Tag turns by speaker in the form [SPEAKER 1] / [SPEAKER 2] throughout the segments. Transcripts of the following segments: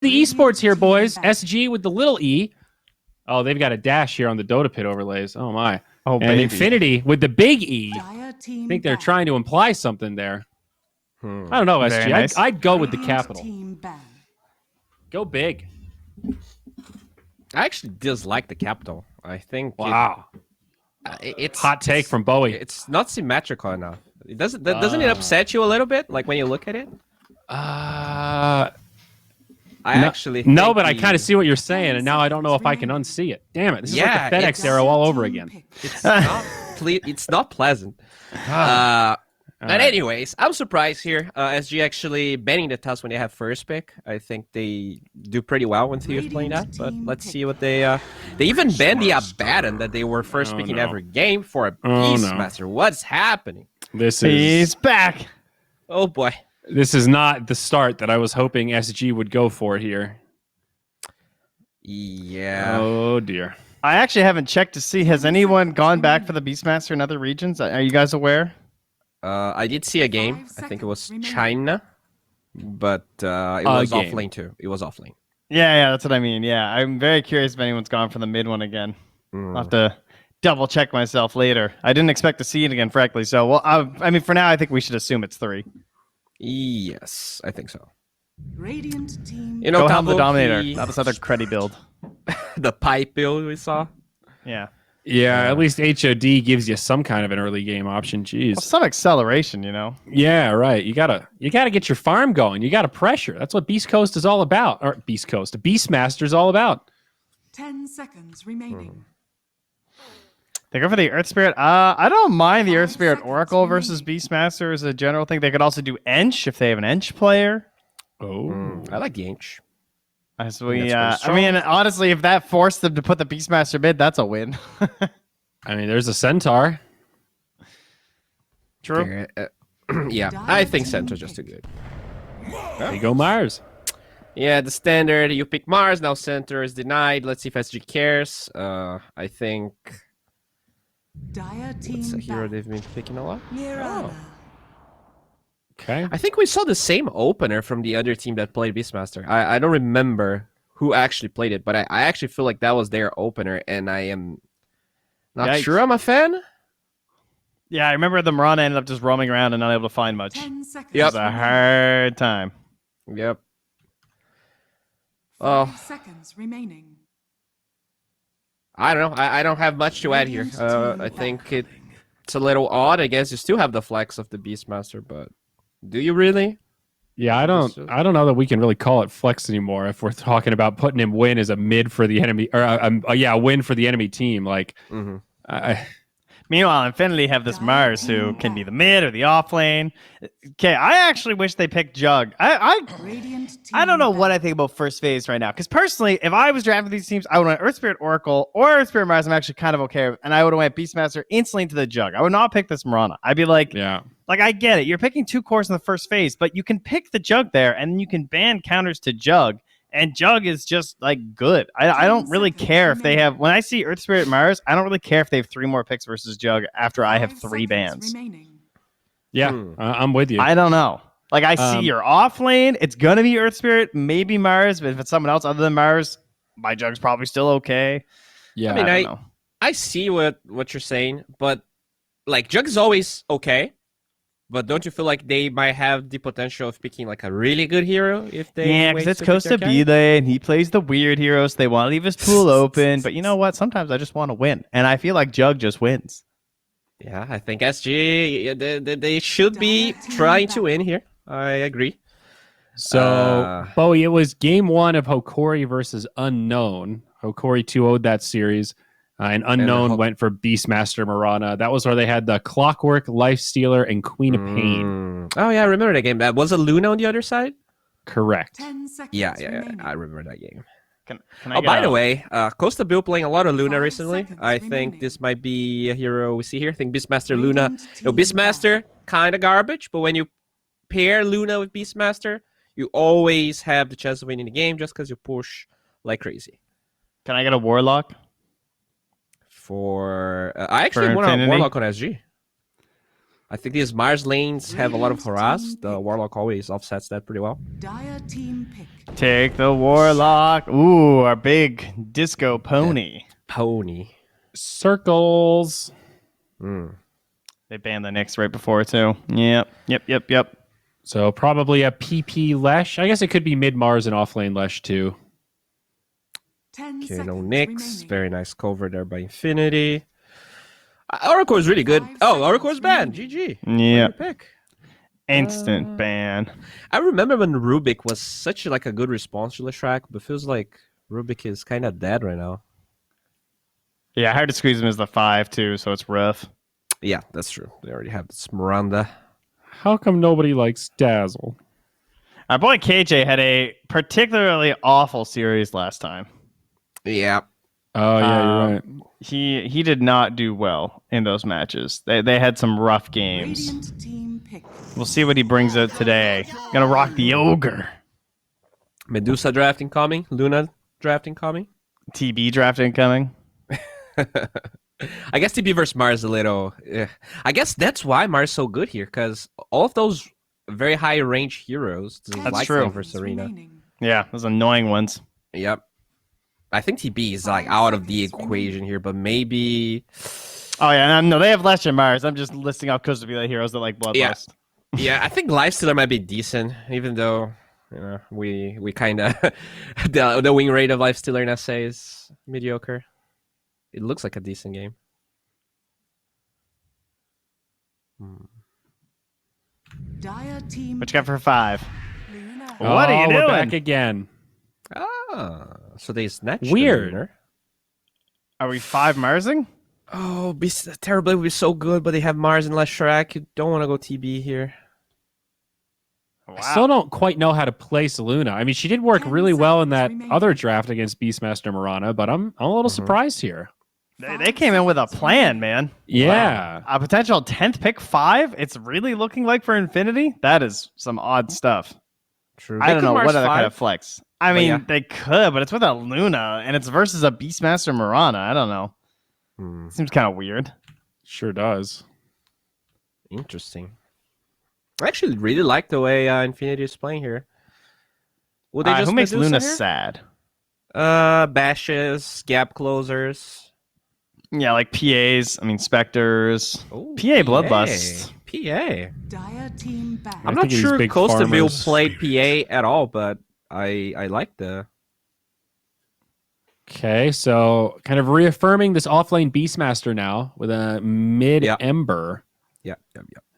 [SPEAKER 1] the esports here, boys. SG with the little e. Oh, they've got a dash here on the Dota pit overlays. Oh, my.
[SPEAKER 2] Oh,
[SPEAKER 1] and
[SPEAKER 2] baby.
[SPEAKER 1] Infinity with the big E. I think they're trying to imply something there. I don't know, SG.
[SPEAKER 2] Nice.
[SPEAKER 1] I'd go with the capital. Go big.
[SPEAKER 3] I actually dislike the capital. I think
[SPEAKER 1] wow.
[SPEAKER 3] It's
[SPEAKER 1] hot take from Bowie.
[SPEAKER 3] It's not symmetrical enough. Doesn't it upset you a little bit, like when you look at it?
[SPEAKER 1] No, but I kind of see what you're saying, and now I don't know if I can unsee it. Damn it! This is like the FedEx arrow all over again.
[SPEAKER 3] It's not pleasant. But anyways, I'm surprised here. SG actually banning the Tusk when they have first pick. I think they do pretty well when Theo's playing that. But let's see what they even banned the Abaddon that they were first picking every game for a Beastmaster. What's happening?
[SPEAKER 2] He's back.
[SPEAKER 3] Oh boy.
[SPEAKER 1] This is not the start that I was hoping SG would go for here.
[SPEAKER 3] Yeah.
[SPEAKER 1] Oh dear.
[SPEAKER 2] I actually haven't checked to see, has anyone gone back for the Beastmaster in other regions? Are you guys aware?
[SPEAKER 3] I did see a game. I think it was China, but it was offlane too. It was offlane.
[SPEAKER 2] Yeah, that's what I mean. Yeah, I'm very curious if anyone's gone for the mid one again. I'll have to double check myself later. I didn't expect to see it again, frankly. So, well, I mean, for now, I think we should assume it's 3.
[SPEAKER 3] Yes, I think so.
[SPEAKER 4] Radiant team.
[SPEAKER 3] You know,
[SPEAKER 2] go help the Dominator. Not this other cruddy build.
[SPEAKER 3] The pipe build we saw.
[SPEAKER 1] Yeah, at least HOD gives you some kind of an early game option. Jeez.
[SPEAKER 2] Well, some acceleration, you know.
[SPEAKER 1] Yeah, right. You gotta get your farm going. You gotta pressure. That's what Beast Coast is all about. Or Beast Coast, Beastmaster is all about.
[SPEAKER 4] 10 seconds remaining.
[SPEAKER 2] They go for the Earth Spirit. I don't mind the Earth Spirit Oracle versus Beastmaster as a general thing. They could also do Ench if they have an Ench player.
[SPEAKER 1] Oh,
[SPEAKER 3] I like the Ench.
[SPEAKER 2] As we, I mean, honestly, if that forced them to put the Beastmaster mid, that's a win.
[SPEAKER 1] I mean, there's a Centaur.
[SPEAKER 2] True.
[SPEAKER 3] Yeah, I think Centaur's just too good.
[SPEAKER 1] There you go, Mars.
[SPEAKER 3] Yeah, the standard. You pick Mars, now Centaur is denied. Let's see if SG cares. I think... It's a hero they've been picking a lot. Oh.
[SPEAKER 1] Okay.
[SPEAKER 3] I think we saw the same opener from the other team that played Beastmaster. I don't remember who actually played it, but I actually feel like that was their opener, and I am not sure I'm a fan.
[SPEAKER 2] Yeah, I remember the Mirana ended up just roaming around and not able to find much.
[SPEAKER 4] 10 seconds.
[SPEAKER 2] It was a hard time.
[SPEAKER 3] Yep.
[SPEAKER 4] 5 seconds remaining.
[SPEAKER 3] I don't know. I don't have much to add here. I think it's a little odd. I guess you still have the flex of the Beastmaster, but do you really?
[SPEAKER 1] Yeah, I don't know that we can really call it flex anymore if we're talking about putting him win as a mid for the enemy, or a win for the enemy team. Like,
[SPEAKER 2] meanwhile, Infinity have this Mars who can be the mid or the off lane. Okay, I actually wish they picked Jug. I don't know what I think about first phase right now. Because personally, if I was drafting these teams, I would want Earth Spirit Oracle or Earth Spirit Mars. I'm actually kind of okay with, and I would have went Beastmaster instantly into the Jug. I would not pick this Mirana. I'd be like, like I get it. You're picking 2 cores in the first phase, but you can pick the Jug there, and you can ban counters to Jug. And Jug is just, like, good. I don't really care if they have... When I see Earth Spirit Mars, I don't really care if they have 3 more picks versus Jug after I have 3 bans.
[SPEAKER 1] Yeah, I'm with you.
[SPEAKER 2] I don't know. Like, I see your off lane. It's going to be Earth Spirit, maybe Mars. But if it's someone else other than Mars, my Jug's probably still okay.
[SPEAKER 1] Yeah,
[SPEAKER 3] I mean, I see what you're saying. But, like, Jug is always okay. But don't you feel like they might have the potential of picking like a really good hero if they?
[SPEAKER 2] Yeah, because it's Costa Bile and he plays the weird heroes. They want to leave his pool open, but you know what? Sometimes I just want to win, and I feel like Jug just wins.
[SPEAKER 3] Yeah, I think SG they should be trying to win here. I agree.
[SPEAKER 1] So Bowie, it was game 1 of Hokori versus Unknown. Hokori 2-0'd that series. And Unknown went for Beastmaster Mirana. That was where they had the Clockwork, Lifestealer, and Queen of Pain.
[SPEAKER 3] Oh, yeah, I remember that game. Was it Luna on the other side?
[SPEAKER 1] Correct.
[SPEAKER 4] 10 seconds
[SPEAKER 3] Yeah,
[SPEAKER 4] remaining.
[SPEAKER 3] I remember that game.
[SPEAKER 2] Can I
[SPEAKER 3] by the way, Costa Bill playing a lot of Luna
[SPEAKER 4] 5
[SPEAKER 3] recently.
[SPEAKER 4] seconds
[SPEAKER 3] I think
[SPEAKER 4] remaining.
[SPEAKER 3] this might be a hero we see here. I think Beastmaster Luna. Beastmaster, kind of garbage, but when you pair Luna with Beastmaster, you always have the chance of winning the game just because you push like crazy.
[SPEAKER 2] Can I get a Warlock?
[SPEAKER 3] I actually want a
[SPEAKER 2] Infinity?
[SPEAKER 3] Warlock on SG. I think these Mars lanes have a lot of harass. The Warlock always offsets that pretty well.
[SPEAKER 4] Dire team pick.
[SPEAKER 2] Take the Warlock. Ooh, our big disco pony.
[SPEAKER 3] Pony.
[SPEAKER 1] Circles.
[SPEAKER 2] They banned the Nyx right before, too. Yep.
[SPEAKER 1] So probably a PP Lesh. I guess it could be mid Mars and off lane Lesh too.
[SPEAKER 4] 10
[SPEAKER 3] Okay,
[SPEAKER 4] seconds
[SPEAKER 3] no Nyx.
[SPEAKER 4] remaining.
[SPEAKER 3] Very nice cover there by Infinity. Oracle is really good.
[SPEAKER 4] 5
[SPEAKER 3] Oh, Oracle is
[SPEAKER 4] seconds
[SPEAKER 3] banned.
[SPEAKER 4] remaining.
[SPEAKER 3] GG.
[SPEAKER 2] Yeah.
[SPEAKER 3] What do you pick?
[SPEAKER 2] Instant ban.
[SPEAKER 3] I remember when Rubik was such like a good response to Leshrac, but feels like Rubik is kind of dead right now.
[SPEAKER 2] Yeah, I had to squeeze him as the 5, too, so it's rough.
[SPEAKER 3] Yeah, that's true. They already have this Miranda.
[SPEAKER 1] How come nobody likes Dazzle?
[SPEAKER 2] Our boy KJ had a particularly awful series last time.
[SPEAKER 3] Yeah.
[SPEAKER 1] Oh yeah, you're right.
[SPEAKER 2] He did not do well in those matches. They had some rough games.
[SPEAKER 4] Radiant team pick.
[SPEAKER 2] We'll see what he brings out today. Gonna rock the ogre.
[SPEAKER 3] Medusa drafting coming. Luna drafting coming.
[SPEAKER 2] TB draft incoming.
[SPEAKER 3] I guess TB versus Mars is a little... I guess that's why Mars is so good here, because all of those very high range heroes...
[SPEAKER 2] That's
[SPEAKER 3] like
[SPEAKER 2] true.
[SPEAKER 3] them versus Arena.
[SPEAKER 4] Remaining.
[SPEAKER 2] Yeah, those annoying ones.
[SPEAKER 3] Yep. I think TB is like out of the equation here, but maybe...
[SPEAKER 2] Oh yeah, no, they have Lesh and Mars. I'm just listing off Costa heroes that like Bloodlust.
[SPEAKER 3] Yeah, I think Lifestealer might be decent, even though we kind of... the win rate of Lifestealer in SA is mediocre. It looks like a decent game.
[SPEAKER 4] Dire team.
[SPEAKER 2] What you got for 5?
[SPEAKER 4] Luna.
[SPEAKER 2] What are you
[SPEAKER 1] We're
[SPEAKER 2] doing?
[SPEAKER 1] back again.
[SPEAKER 3] Ah, so they snatched the
[SPEAKER 1] Weird.
[SPEAKER 3] winner.
[SPEAKER 2] Are we 5 Marsing?
[SPEAKER 3] Oh, Terrorblade would be so good, but they have Mars and Leshrac. You don't want to go TB here.
[SPEAKER 2] Wow.
[SPEAKER 1] I still don't quite know how to place Luna. I mean, she did work
[SPEAKER 4] 10
[SPEAKER 1] really well in that
[SPEAKER 4] seconds remaining.
[SPEAKER 1] other draft against Beastmaster Mirana, but I'm a little surprised here.
[SPEAKER 2] They came in with a plan, man.
[SPEAKER 1] Yeah.
[SPEAKER 2] A potential 10th pick 5? It's really looking like for Infinity? That is some odd stuff.
[SPEAKER 3] True.
[SPEAKER 2] I don't know what other kind of
[SPEAKER 3] 5.
[SPEAKER 2] flex. I mean,
[SPEAKER 3] yeah.
[SPEAKER 2] they could, but it's with a Luna, and it's versus a Beastmaster Mirana. I don't know. Seems kind of weird.
[SPEAKER 1] Sure does.
[SPEAKER 3] Interesting. I actually really like the way Infinity is playing here. Would they just
[SPEAKER 2] who makes
[SPEAKER 3] Medusa
[SPEAKER 2] Luna
[SPEAKER 3] here?
[SPEAKER 2] sad?
[SPEAKER 3] Bashes, gap closers.
[SPEAKER 2] Yeah, like PAs. I mean, Spectres.
[SPEAKER 3] Ooh,
[SPEAKER 2] PA Bloodlust.
[SPEAKER 3] PA.
[SPEAKER 4] Dire team back.
[SPEAKER 3] I'm
[SPEAKER 1] I
[SPEAKER 3] not
[SPEAKER 1] think these
[SPEAKER 3] sure
[SPEAKER 1] big
[SPEAKER 3] Costaville
[SPEAKER 1] farmers-
[SPEAKER 3] played PA at all, but I like the...
[SPEAKER 1] Okay, so kind of reaffirming this offlane Beastmaster now with a mid Ember.
[SPEAKER 3] Yeah.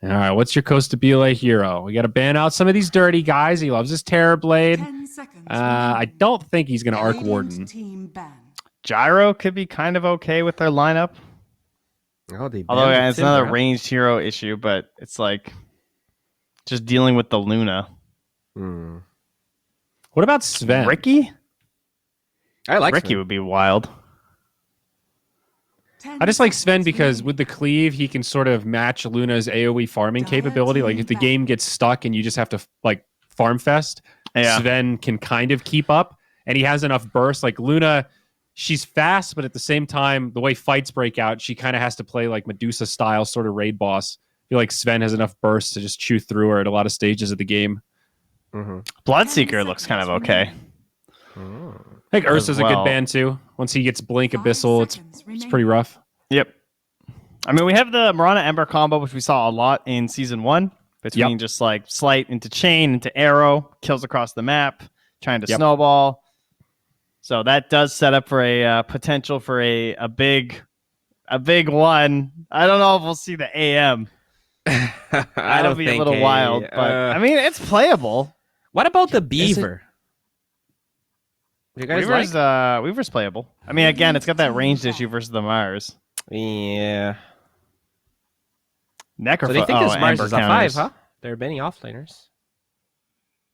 [SPEAKER 1] All right, what's your Costabile hero? We got to ban out some of these dirty guys. He loves his Terrorblade.
[SPEAKER 4] 10 seconds.
[SPEAKER 1] I
[SPEAKER 4] remaining.
[SPEAKER 1] don't think he's going to Arc
[SPEAKER 4] Radiant
[SPEAKER 1] Warden.
[SPEAKER 4] Team ban.
[SPEAKER 2] Gyro could be kind of okay with their lineup.
[SPEAKER 3] Oh, they
[SPEAKER 2] Although
[SPEAKER 3] banned
[SPEAKER 2] it's another
[SPEAKER 3] Timbra.
[SPEAKER 2] ranged hero issue, but it's like just dealing with the Luna.
[SPEAKER 1] What about Sven?
[SPEAKER 2] Ricky?
[SPEAKER 3] I like
[SPEAKER 2] Ricky
[SPEAKER 3] Sven.
[SPEAKER 2] would be wild.
[SPEAKER 4] 10
[SPEAKER 1] I just like Sven
[SPEAKER 4] seconds
[SPEAKER 1] because
[SPEAKER 4] remaining.
[SPEAKER 1] with the cleave, he can sort of match Luna's AoE farming capability. Like if the game gets stuck and you just have to like farm fest,
[SPEAKER 2] Yeah.
[SPEAKER 1] Sven can kind of keep up, and he has enough burst. Like Luna, she's fast, but at the same time, the way fights break out, she kind of has to play like Medusa style sort of raid boss. I feel like Sven has enough burst to just chew through her at a lot of stages of the game.
[SPEAKER 2] Bloodseeker looks kind of okay.
[SPEAKER 1] I think Ursa's a
[SPEAKER 2] well.
[SPEAKER 1] good ban too. Once he gets Blink
[SPEAKER 4] 5
[SPEAKER 1] Abyssal,
[SPEAKER 4] seconds
[SPEAKER 1] it's pretty
[SPEAKER 4] remaining.
[SPEAKER 1] rough.
[SPEAKER 2] Yep. I mean, we have the Mirana Ember combo, which we saw a lot in Season 1, between just like Slight into Chain into Arrow, kills across the map, trying to snowball. So that does set up for a potential for a big one. I don't know if we'll see the AM.
[SPEAKER 3] I
[SPEAKER 2] That'll
[SPEAKER 3] don't
[SPEAKER 2] be
[SPEAKER 3] think
[SPEAKER 2] a little wild, but I mean, it's playable.
[SPEAKER 3] what about the Beaver? You guys like?
[SPEAKER 2] Weaver's playable. I mean, again, it's got that ranged issue versus the Mars.
[SPEAKER 3] Yeah.
[SPEAKER 2] Necrophobe.
[SPEAKER 3] So they think this Mars
[SPEAKER 2] Ember
[SPEAKER 3] is a 5,
[SPEAKER 2] counters.
[SPEAKER 3] huh? They're banning offlaners.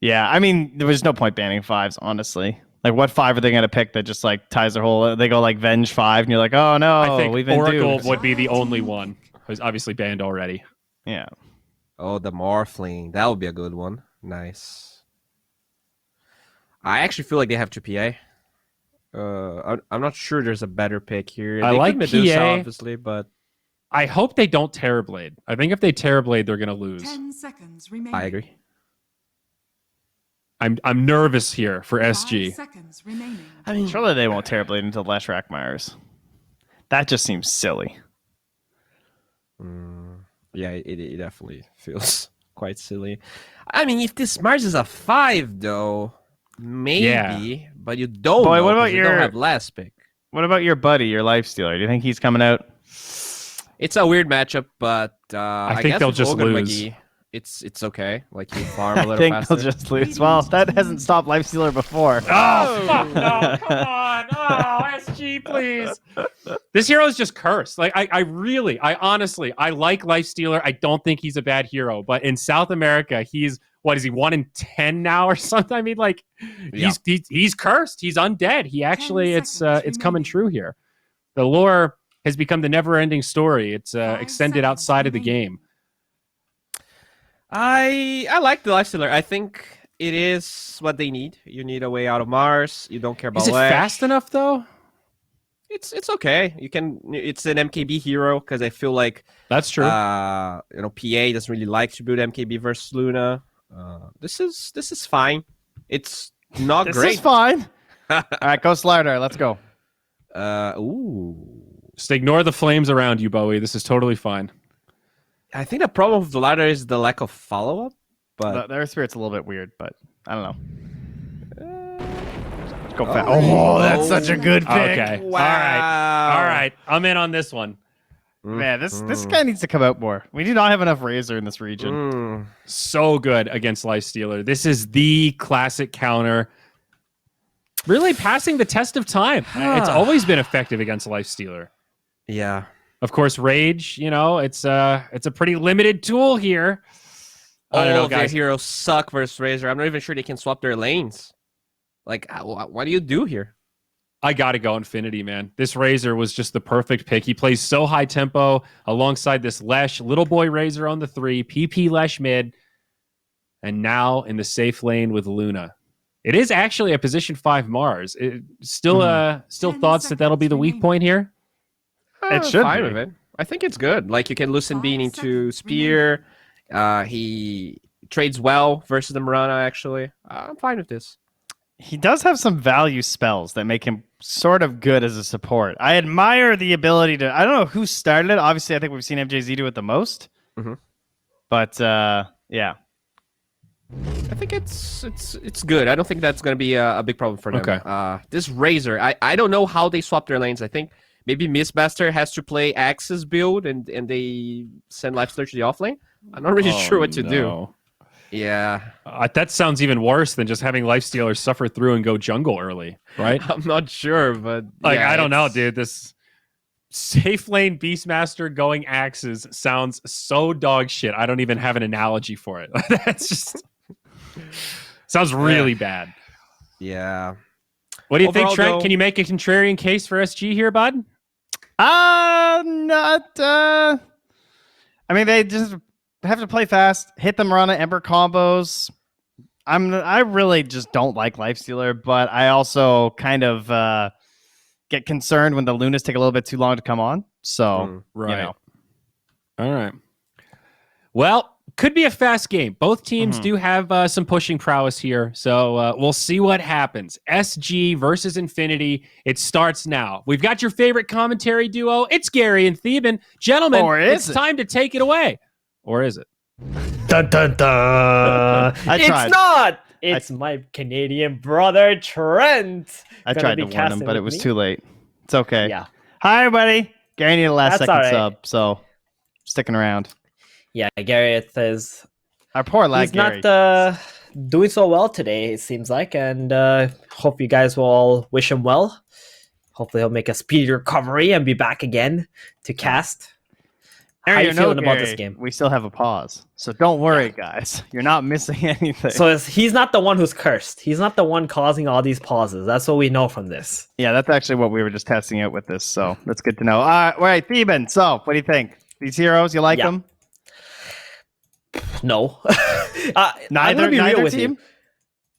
[SPEAKER 2] Yeah, I mean, there was no point banning 5s, honestly. Like, what 5 are they going to pick that just, like, ties their whole... They go, like, Venge 5, and you're like, oh, no,
[SPEAKER 1] I think
[SPEAKER 2] we've been
[SPEAKER 1] Oracle
[SPEAKER 2] duped.
[SPEAKER 1] would be the only one who's obviously banned already.
[SPEAKER 2] Yeah.
[SPEAKER 3] Oh, the Morphling. That would be a good one. Nice. I actually feel like they have to PA. I'm not sure there's a better pick here.
[SPEAKER 1] I
[SPEAKER 3] They
[SPEAKER 1] like
[SPEAKER 3] could Medusa,
[SPEAKER 1] PA.
[SPEAKER 3] obviously, but
[SPEAKER 1] I hope they don't Terrorblade. I think if they Terrorblade, they're going to lose.
[SPEAKER 4] 10 seconds remaining.
[SPEAKER 3] I agree.
[SPEAKER 1] I'm nervous here for
[SPEAKER 4] 5
[SPEAKER 1] SG.
[SPEAKER 4] seconds remaining.
[SPEAKER 3] I mean,
[SPEAKER 2] Surely they won't Terrorblade until Lash Rackmeyers. That just seems silly.
[SPEAKER 3] yeah, it definitely feels quite silly. I mean, if this Mars is a 5, though, maybe, but you don't.
[SPEAKER 2] Boy,
[SPEAKER 3] know
[SPEAKER 2] what about
[SPEAKER 3] 'cause you don't have last pick?
[SPEAKER 2] What about your buddy, your Lifestealer? Do you think he's coming out?
[SPEAKER 3] It's a weird matchup, but I
[SPEAKER 1] think
[SPEAKER 3] guess
[SPEAKER 1] they'll
[SPEAKER 3] with
[SPEAKER 1] just
[SPEAKER 3] Ogre
[SPEAKER 1] lose.
[SPEAKER 3] McGee, it's okay. Like you farm a little
[SPEAKER 2] I think
[SPEAKER 3] faster.
[SPEAKER 2] they'll just lose. Well, that hasn't stopped Lifestealer before.
[SPEAKER 1] Oh, fuck no. Come on. Oh, SG, please. This hero is just cursed. Like, I honestly, I like Lifestealer. I don't think he's a bad hero. But in South America, he's, what is he, 1 in 10 now or something? I mean, like, he's cursed. He's undead. He actually, it's coming true here. The lore has become the never-ending story. It's extended outside of the game.
[SPEAKER 3] I like the Lifestealer. I think it is what they need. You need a way out of Mars. You don't care about
[SPEAKER 1] Is it
[SPEAKER 3] Lash.
[SPEAKER 1] fast enough, though?
[SPEAKER 3] It's okay. You can. It's an MKB hero because I feel like
[SPEAKER 1] That's true.
[SPEAKER 3] PA doesn't really like to build MKB versus Luna. This is fine. It's not
[SPEAKER 2] This
[SPEAKER 3] great.
[SPEAKER 2] is fine. All right, go Slardar. Let's go.
[SPEAKER 3] Ooh.
[SPEAKER 1] Just ignore the flames around you, Bowie. This is totally fine.
[SPEAKER 3] I think the problem with the ladder is the lack of follow-up. But
[SPEAKER 2] Their spirit's a little bit weird, but I don't know. Let's go fast. Oh, that's such a good pick.
[SPEAKER 1] Okay.
[SPEAKER 3] Wow.
[SPEAKER 1] All right. I'm in on this one.
[SPEAKER 2] Man, this guy needs to come out more. We do not have enough Razor in this region.
[SPEAKER 1] So good against Lifestealer. This is the classic counter. Really passing the test of time. It's always been effective against Lifestealer.
[SPEAKER 3] Yeah.
[SPEAKER 1] Of course, Rage, it's a pretty limited tool here. I don't know,
[SPEAKER 3] All their
[SPEAKER 1] guys.
[SPEAKER 3] heroes suck versus Razor. I'm not even sure they can swap their lanes. Like, what do you do here?
[SPEAKER 1] I got to go Infinity, man. This Razor was just the perfect pick. He plays so high tempo alongside this Lesh. Little boy Razor on the 3, PP Lesh mid, and now in the safe lane with Luna. It is actually a position 5 Mars. Still
[SPEAKER 4] 10
[SPEAKER 1] thoughts that that'll be the weak
[SPEAKER 4] seconds
[SPEAKER 1] point here?
[SPEAKER 2] It should
[SPEAKER 3] fine
[SPEAKER 2] be.
[SPEAKER 3] with it. I think it's good. Like, you can loosen
[SPEAKER 4] 5
[SPEAKER 3] Bean into
[SPEAKER 4] seconds
[SPEAKER 3] Spear. He trades well versus the Mirana, actually. I'm fine with this.
[SPEAKER 2] He does have some value spells that make him sort of good as a support. I admire the ability to... I don't know who started it. Obviously, I think we've seen MJZ do it the most.
[SPEAKER 3] Mhm.
[SPEAKER 2] But, yeah.
[SPEAKER 3] I think it's good. I don't think that's going to be a big problem for them.
[SPEAKER 1] Okay.
[SPEAKER 3] This Razor, I don't know how they swap their lanes. I think maybe Mistmaster has to play Axe's build and they send Lifestealer to the offlane. I'm not really sure what to do. Yeah.
[SPEAKER 1] That sounds even worse than just having Lifestealers suffer through and go jungle early, right?
[SPEAKER 3] I'm not sure, but
[SPEAKER 1] Like,
[SPEAKER 3] yeah,
[SPEAKER 1] I don't know,
[SPEAKER 3] it's-
[SPEAKER 1] dude. This safe lane Beastmaster going axes sounds so dog shit. I don't even have an analogy for it. That's just sounds really bad.
[SPEAKER 3] Yeah.
[SPEAKER 1] What do you think,
[SPEAKER 3] Overall,
[SPEAKER 1] Trent?
[SPEAKER 3] though-
[SPEAKER 1] Can you make a contrarian case for SG here, bud?
[SPEAKER 2] Not. I mean, they just have to play fast, hit them run Ember combos. I really just don't like Lifestealer, but I also kind of get concerned when the Lunas take a little bit too long to come on. So,
[SPEAKER 1] Right.
[SPEAKER 2] you know.
[SPEAKER 1] All right. Well, could be a fast game. Both teams do have some pushing prowess here. So we'll see what happens. SG versus Infinity. It starts now. We've got your favorite commentary duo. It's Gary and Theben. Gentlemen,
[SPEAKER 2] Or is
[SPEAKER 1] it's
[SPEAKER 2] it?
[SPEAKER 1] time to take it away. Or is it?
[SPEAKER 5] Dun, dun, dun.
[SPEAKER 2] I tried.
[SPEAKER 5] It's not. It's my Canadian brother Trent.
[SPEAKER 2] I
[SPEAKER 5] gonna
[SPEAKER 2] tried
[SPEAKER 5] be
[SPEAKER 2] to warn him,
[SPEAKER 5] casting
[SPEAKER 2] but it
[SPEAKER 5] with
[SPEAKER 2] was
[SPEAKER 5] me.
[SPEAKER 2] too late. It's okay.
[SPEAKER 5] Yeah.
[SPEAKER 2] Hi, everybody. Gary needed a last
[SPEAKER 5] That's
[SPEAKER 2] second
[SPEAKER 5] all right.
[SPEAKER 2] sub, so sticking around.
[SPEAKER 5] Yeah, Gareth is.
[SPEAKER 2] Our poor lad
[SPEAKER 5] He's
[SPEAKER 2] Gary.
[SPEAKER 5] not doing so well today, it seems like, and hope you guys will all wish him well. Hopefully, he'll make a speedy recovery and be back again to cast. How you feeling about this game?
[SPEAKER 2] We still have a pause, so don't worry, guys. You're not missing anything.
[SPEAKER 5] So he's not the one who's cursed. He's not the one causing all these pauses. That's what we know from this.
[SPEAKER 2] yeah, that's actually what we were just testing out with this, so that's good to know. All right, Theben. So, what do you think? These heroes, you like
[SPEAKER 5] Yeah.
[SPEAKER 2] them?
[SPEAKER 5] No. I'm
[SPEAKER 2] Neither,
[SPEAKER 5] gonna be real
[SPEAKER 2] neither
[SPEAKER 5] with
[SPEAKER 2] team.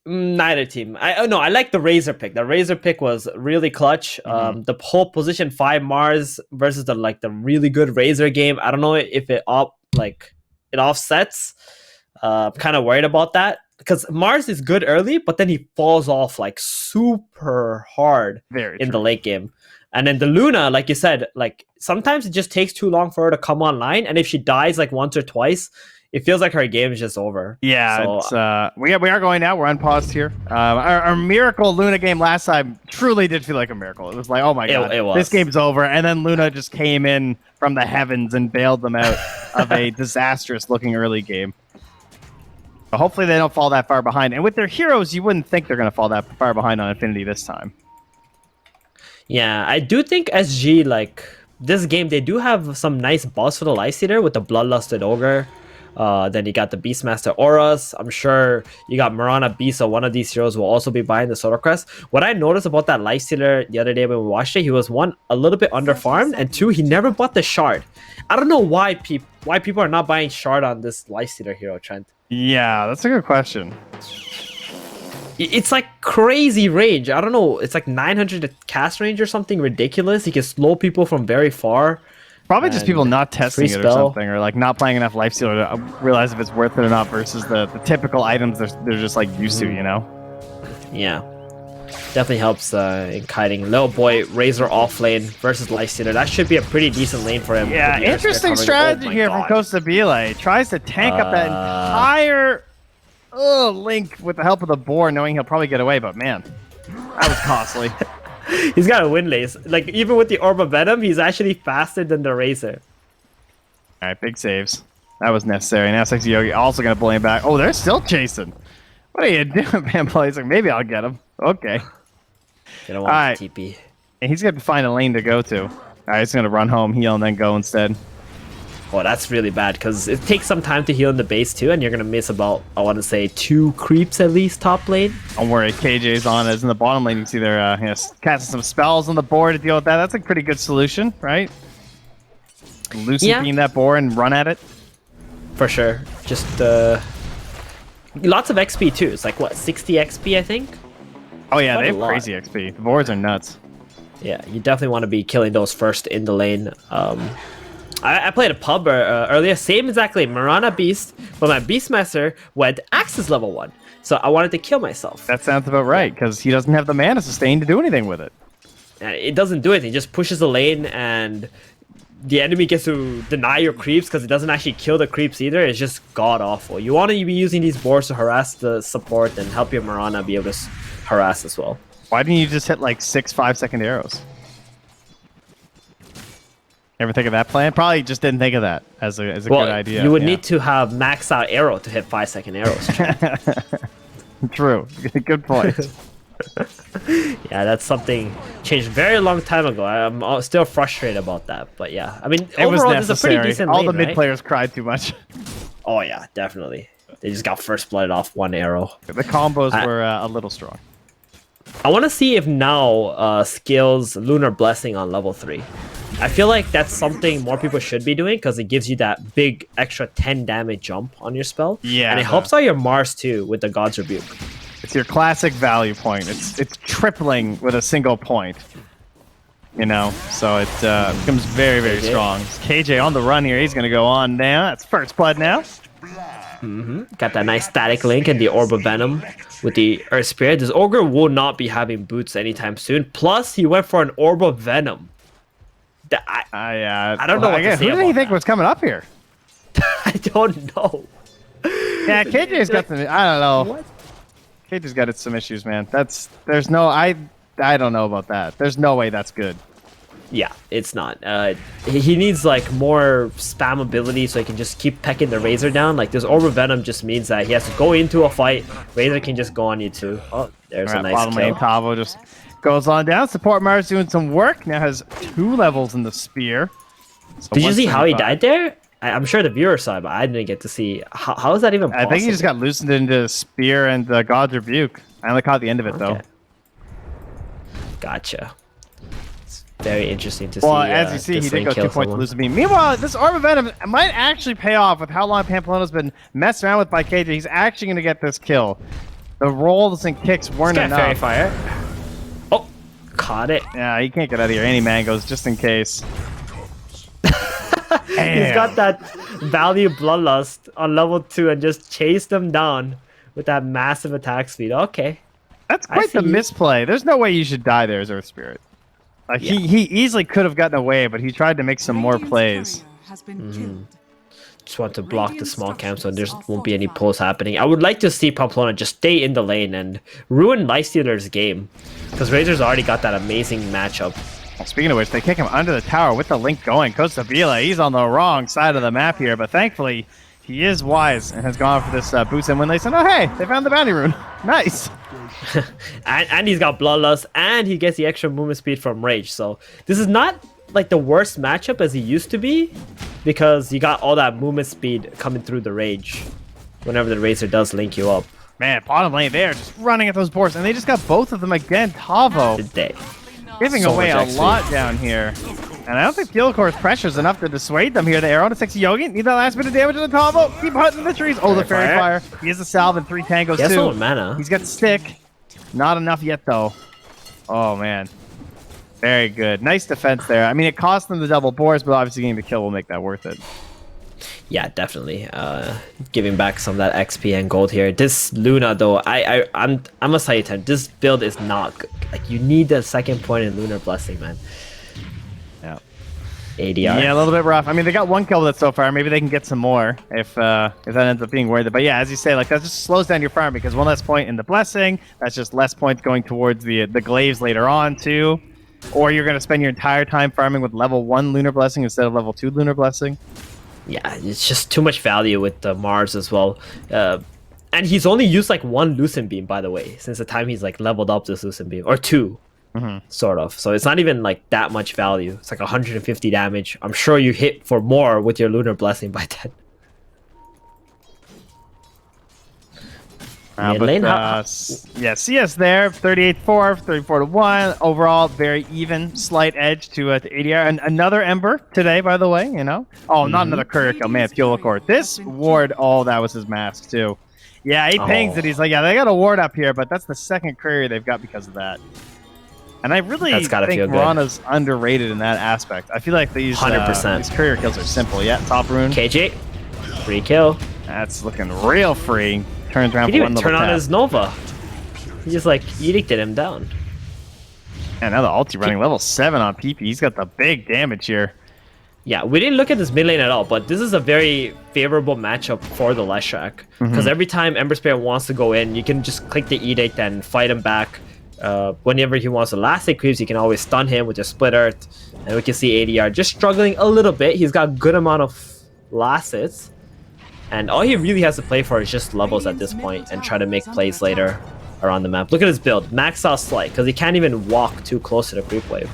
[SPEAKER 5] you. Neither team. I like the Razor pick. The Razor pick was really clutch. The whole position 5 Mars versus the really good Razor game. I don't know if it offsets. Kind of worried about that because Mars is good early, but then he falls off like super hard in the late game. And then the Luna, like you said, like sometimes it just takes too long for her to come online, and if she dies like once or twice, it feels like her game is just over.
[SPEAKER 2] Yeah, so, we are going now. We're unpaused here. Our miracle Luna game last time truly did feel like a miracle. It was like, oh my god, this game's over. And then Luna just came in from the heavens and bailed them out of a disastrous looking early game. But hopefully they don't fall that far behind. And with their heroes, you wouldn't think they're going to fall that far behind on Infinity this time.
[SPEAKER 5] Yeah, I do think SG, like, this game, they do have some nice buffs for the Lifestealer with the Bloodlusted Ogre. Then you got the Beastmaster Auras. I'm sure you got Mirana B, so one of these heroes will also be buying the Solar Crest. What I noticed about that Lifestealer the other day when we watched it, he was one, a little bit underfarmed, and two, he never bought the Shard. I don't know why people are not buying Shard on this Lifestealer hero, Trent.
[SPEAKER 2] Yeah, that's a good question.
[SPEAKER 5] It's like crazy range. I don't know. It's like 900 cast range or something ridiculous. He can slow people from very far.
[SPEAKER 2] Probably just people not testing it or something, or like not playing enough Lifestealer to realize if it's worth it or not versus the typical items they're just like used to, you know?
[SPEAKER 5] Yeah. Definitely helps in kiting. Little boy, Razor off lane versus Lifestealer. That should be a pretty decent lane for him.
[SPEAKER 2] Yeah, interesting strategy here from Costa Bile. Tries to tank up that entire Link with the help of the boar, knowing he'll probably get away, but man, that was costly.
[SPEAKER 5] He's got a wind lace. Like, even with the Orb of Venom, he's actually faster than the Razor.
[SPEAKER 2] Alright, big saves. That was necessary. Now Sexy Yogi also going to pull him back. Oh, they're still chasing. What are you doing, Pamela? He's like, maybe I'll get him. Okay.
[SPEAKER 5] All right. TP.
[SPEAKER 2] And he's going to find a lane to go to. Alright, he's going to run home, heal, and then go instead.
[SPEAKER 5] Oh, that's really bad because it takes some time to heal in the base too, and you're going to miss about, I want to say, 2 creeps at least top lane.
[SPEAKER 2] Don't worry, KJ's on as in the bottom lane. You can see they're casting some spells on the board to deal with that. That's a pretty good solution, right? Lucid beam that board and run at it. For sure. Just lots of XP too. It's like, what, 60 XP, I think? Oh yeah, they have crazy XP. The boards are nuts.
[SPEAKER 5] Yeah, you definitely want to be killing those first in the lane. I played a pub earlier, same exactly, Mirana Beast, but my Beastmaster went Axis level 1. So I wanted to kill myself.
[SPEAKER 2] That sounds about right, because he doesn't have the mana sustain to do anything with it.
[SPEAKER 5] And it doesn't do anything, it just pushes the lane, and the enemy gets to deny your creeps, because it doesn't actually kill the creeps either. It's just god-awful. You want to be using these boards to harass the support and help your Mirana be able to harass as well.
[SPEAKER 2] Why didn't you just hit like 6 5-second arrows? Ever think of that plan? Probably just didn't think of that as a good idea.
[SPEAKER 5] You would need to have max out arrow to hit 5-second arrows.
[SPEAKER 2] True. Good point.
[SPEAKER 5] Yeah, that's something changed very long time ago. I'm still frustrated about that. But yeah, I mean,
[SPEAKER 2] it was
[SPEAKER 5] overall,
[SPEAKER 2] necessary.
[SPEAKER 5] it's a pretty decent
[SPEAKER 2] All
[SPEAKER 5] lane,
[SPEAKER 2] the mid
[SPEAKER 5] right?
[SPEAKER 2] players cried too much.
[SPEAKER 5] Oh yeah, definitely. They just got first blooded off 1 arrow.
[SPEAKER 2] The combos were a little strong.
[SPEAKER 5] I want to see if now skills Lunar Blessing on level 3. I feel like that's something more people should be doing because it gives you that big extra 10 damage jump on your spell.
[SPEAKER 2] Yeah.
[SPEAKER 5] And it helps out your Mars too with the God's Rebuke.
[SPEAKER 2] It's your classic value point. It's tripling with a single point. You know, so it becomes very, very strong. KJ on the run here. He's going to go on now. That's first blood now.
[SPEAKER 5] Got that nice static link and the Orb of Venom with the Earth Spirit. This Ogre will not be having boots anytime soon. Plus, he went for an Orb of Venom. I don't know what to say
[SPEAKER 2] who did he think was coming up here?
[SPEAKER 5] I don't know.
[SPEAKER 2] Yeah, KJ's got some. I don't know. What? KJ's got some issues, man. There's no. I don't know about that. There's no way that's good.
[SPEAKER 5] Yeah, it's not. He needs like more spam ability so he can just keep pecking the Razor down. Like this Orb of Venom just means that he has to go into a fight. Razor can just go on you too. Oh, there's a nice
[SPEAKER 2] bottom
[SPEAKER 5] kill.
[SPEAKER 2] lane, Tavo just goes on down. Support Mars doing some work. Now has 2 levels in the spear. So
[SPEAKER 5] did you see how he died there? I'm sure the viewer saw it, but I didn't get to see. How is that even possible?
[SPEAKER 2] I think he just got loosened into spear and God's Rebuke. I only caught the end of it though.
[SPEAKER 5] Gotcha. It's very interesting to see.
[SPEAKER 2] Well, as you see, he did go 2 points to lose beam. Meanwhile, this Orb of Venom might actually pay off with how long Pamplona's been messed around with by KJ. He's actually going to get this kill. The rolls and kicks weren't
[SPEAKER 5] Let's get Fairy
[SPEAKER 2] enough.
[SPEAKER 5] Fire. Oh, caught it.
[SPEAKER 2] Yeah, he can't get out of here. Any mangoes, just in case.
[SPEAKER 5] He's got that value Bloodlust on level 2 and just chased them down with that massive attack speed. Okay.
[SPEAKER 2] That's quite the
[SPEAKER 5] see you.
[SPEAKER 2] misplay. There's no way you should die there as Earth Spirit. Like he easily could have gotten away, but he tried to make some more
[SPEAKER 4] Radiant's
[SPEAKER 2] plays.
[SPEAKER 4] courier has been killed.
[SPEAKER 5] Just want to block the small camp so there won't be any pulls happening. I would like to see Pamplona just stay in the lane and ruin Lifestealer's game. Because Razor's already got that amazing matchup.
[SPEAKER 2] Well, speaking of which, they kick him under the tower with the link going. Costa Vila, he's on the wrong side of the map here, but thankfully he is wise and has gone for this boost. And when they said, oh hey, they found the bounty rune. Nice.
[SPEAKER 5] and he's got Bloodlust and he gets the extra movement speed from Rage. So this is not like the worst matchup as he used to be, because you got all that movement speed coming through the Rage whenever the Razor does link you up.
[SPEAKER 2] Man, bottom lane, they are just running at those boards, and they just got both of them again. Tavo
[SPEAKER 5] Today.
[SPEAKER 2] giving
[SPEAKER 5] So
[SPEAKER 2] away a
[SPEAKER 5] much XP.
[SPEAKER 2] lot down here. And I don't think Fuelcore's pressure is enough to dissuade them here. The arrow to Sexy Yogi. Need that last bit of damage to the Tavo. Keep hunting the trees. Oh, the Fairy Fire. He has a salve and 3 tangos
[SPEAKER 5] He has
[SPEAKER 2] too.
[SPEAKER 5] no mana.
[SPEAKER 2] He's got stick. Not enough yet, though. Oh, man. Very good. Nice defense there. I mean, it cost them the double boards, but obviously getting the kill will make that worth it.
[SPEAKER 5] Yeah, definitely. Giving back some of that XP and gold here. This Luna, though, I'm a Saitan. This build is not good. Like, you need the second point in Lunar Blessing, man.
[SPEAKER 2] Yeah.
[SPEAKER 5] ADR.
[SPEAKER 2] Yeah, a little bit rough. I mean, they got 1 kill with it so far. Maybe they can get some more if that ends up being worth it. But yeah, as you say, like that just slows down your farm because 1 less point in the blessing. That's just less points going towards the glaives later on too. Or you're gonna spend your entire time farming with level 1 Lunar Blessing instead of level 2 Lunar Blessing.
[SPEAKER 5] Yeah, it's just too much value with the Mars as well. And he's only used like 1 Lucent Beam, by the way, since the time he's like leveled up this Lucent Beam. Or 2. Sort of. So it's not even like that much value. It's like 150 damage. I'm sure you hit for more with your Lunar Blessing by then. Mid lane,
[SPEAKER 2] yeah, CS there, 38-4, 34-1. Overall, very even, slight edge to ADR. And another Ember today, by the way, you know. Oh, not another courier kill, man, Fuelcore. This ward, oh, that was his mask, too. Yeah, he pings it. He's like, yeah, they got a ward up here, but that's the second courier they've got because of that. And I really think Mirana's underrated in that aspect. I feel like these 100%. These courier kills are simple. Yeah, top rune.
[SPEAKER 5] KJ, free kill.
[SPEAKER 2] That's looking real free. Turns around
[SPEAKER 5] He
[SPEAKER 2] for
[SPEAKER 5] didn't
[SPEAKER 2] 1
[SPEAKER 5] turn
[SPEAKER 2] level
[SPEAKER 5] on
[SPEAKER 2] tap.
[SPEAKER 5] his Nova. He just like edicted him down.
[SPEAKER 2] And now the ulti running level 7 on PP. He's got the big damage here.
[SPEAKER 5] Yeah, we didn't look at this mid lane at all, but this is a very favorable matchup for the Leshrac. Because every time Ember Spirit wants to go in, you can just click the edict and fight him back. Whenever he wants to last hit creeps, you can always stun him with your split earth. And we can see ADR just struggling a little bit. He's got a good amount of last hits. And all he really has to play for is just levels at this point and try to make plays later around the map. Look at his build. Max out Slight, because he can't even walk too close to the creep wave.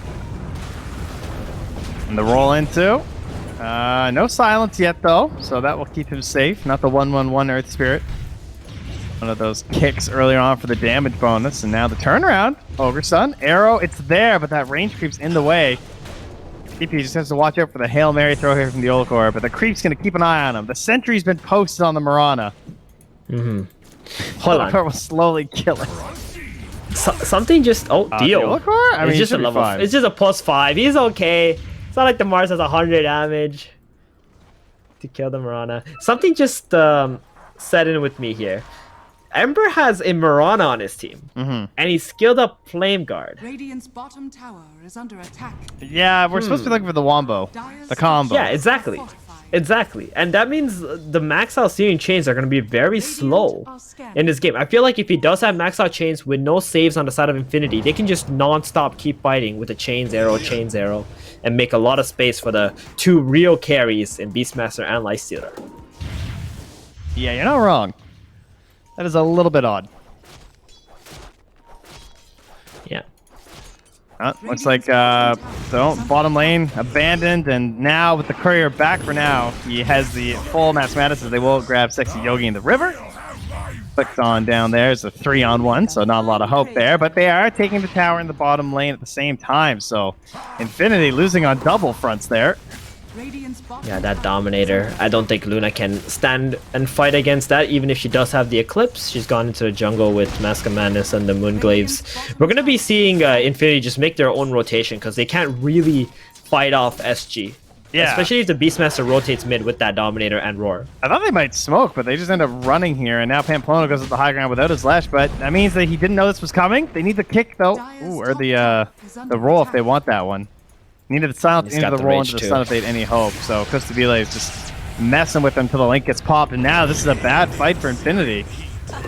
[SPEAKER 2] And the roll into. No silence yet, though, so that will keep him safe. Not the 1/1/1 Earth Spirit. One of those kicks earlier on for the damage bonus. And now the turnaround. Ogre Sun. Arrow, it's there, but that range creep's in the way. DP just has to watch out for the Hail Mary throw here from the Olcor, but the creep's going to keep an eye on him. The sentry's been posted on the Mirana.
[SPEAKER 5] Hold on.
[SPEAKER 2] Olcor will slowly kill it.
[SPEAKER 5] Something just... Oh, deal.
[SPEAKER 2] The Olcor? I mean,
[SPEAKER 5] it's just a level. It's just a +5. He's okay. It's not like the Mars has 100 damage to kill the Mirana. Something just set in with me here. Ember has a Mirana on his team, and he's skilled up Flame Guard.
[SPEAKER 4] Radiant's bottom tower is under attack.
[SPEAKER 2] Yeah, we're supposed to be looking for the wombo, the combo.
[SPEAKER 5] Yeah, exactly. Exactly. And that means the max out searing chains are going to be very slow in this game. I feel like if he does have max out chains with no saves on the side of Infinity, they can just non-stop keep fighting with the chains arrow, and make a lot of space for the 2 real carries in Beastmaster and Lifestealer.
[SPEAKER 2] Yeah, you're not wrong. That is a little bit odd.
[SPEAKER 5] Yeah.
[SPEAKER 2] Looks like bottom lane abandoned, and now with the courier back for now, he has the full mathematics as they will grab Sexy Yogi in the river. Clicked on down there is a 3-on-1, so not a lot of hope there, but they are taking the tower in the bottom lane at the same time, so Infinity losing on double fronts there.
[SPEAKER 4] Radiant's bottom
[SPEAKER 5] Yeah, that
[SPEAKER 4] tower
[SPEAKER 5] Dominator. I don't think Luna can stand and fight against that, even if she does have the Eclipse. She's gone into the jungle with Mask of Madness and the Moonglaives. We're going to be seeing Infinity just make their own rotation, because they can't really fight off SG.
[SPEAKER 2] Yeah.
[SPEAKER 5] Especially if the Beastmaster rotates mid with that Dominator and Roar.
[SPEAKER 2] I thought they might smoke, but they just end up running here, and now Pamplona goes to the high ground without his Lash, but that means that he didn't know this was coming. They need the kick, though. Ooh, or the roll if they want that one. Needed the silence
[SPEAKER 5] He's
[SPEAKER 2] into
[SPEAKER 5] got
[SPEAKER 2] the
[SPEAKER 5] the
[SPEAKER 2] roll
[SPEAKER 5] rage
[SPEAKER 2] into the
[SPEAKER 5] too.
[SPEAKER 2] stun if they had any hope, so Costabile is just messing with them until the Link gets popped, and now this is a bad fight for Infinity.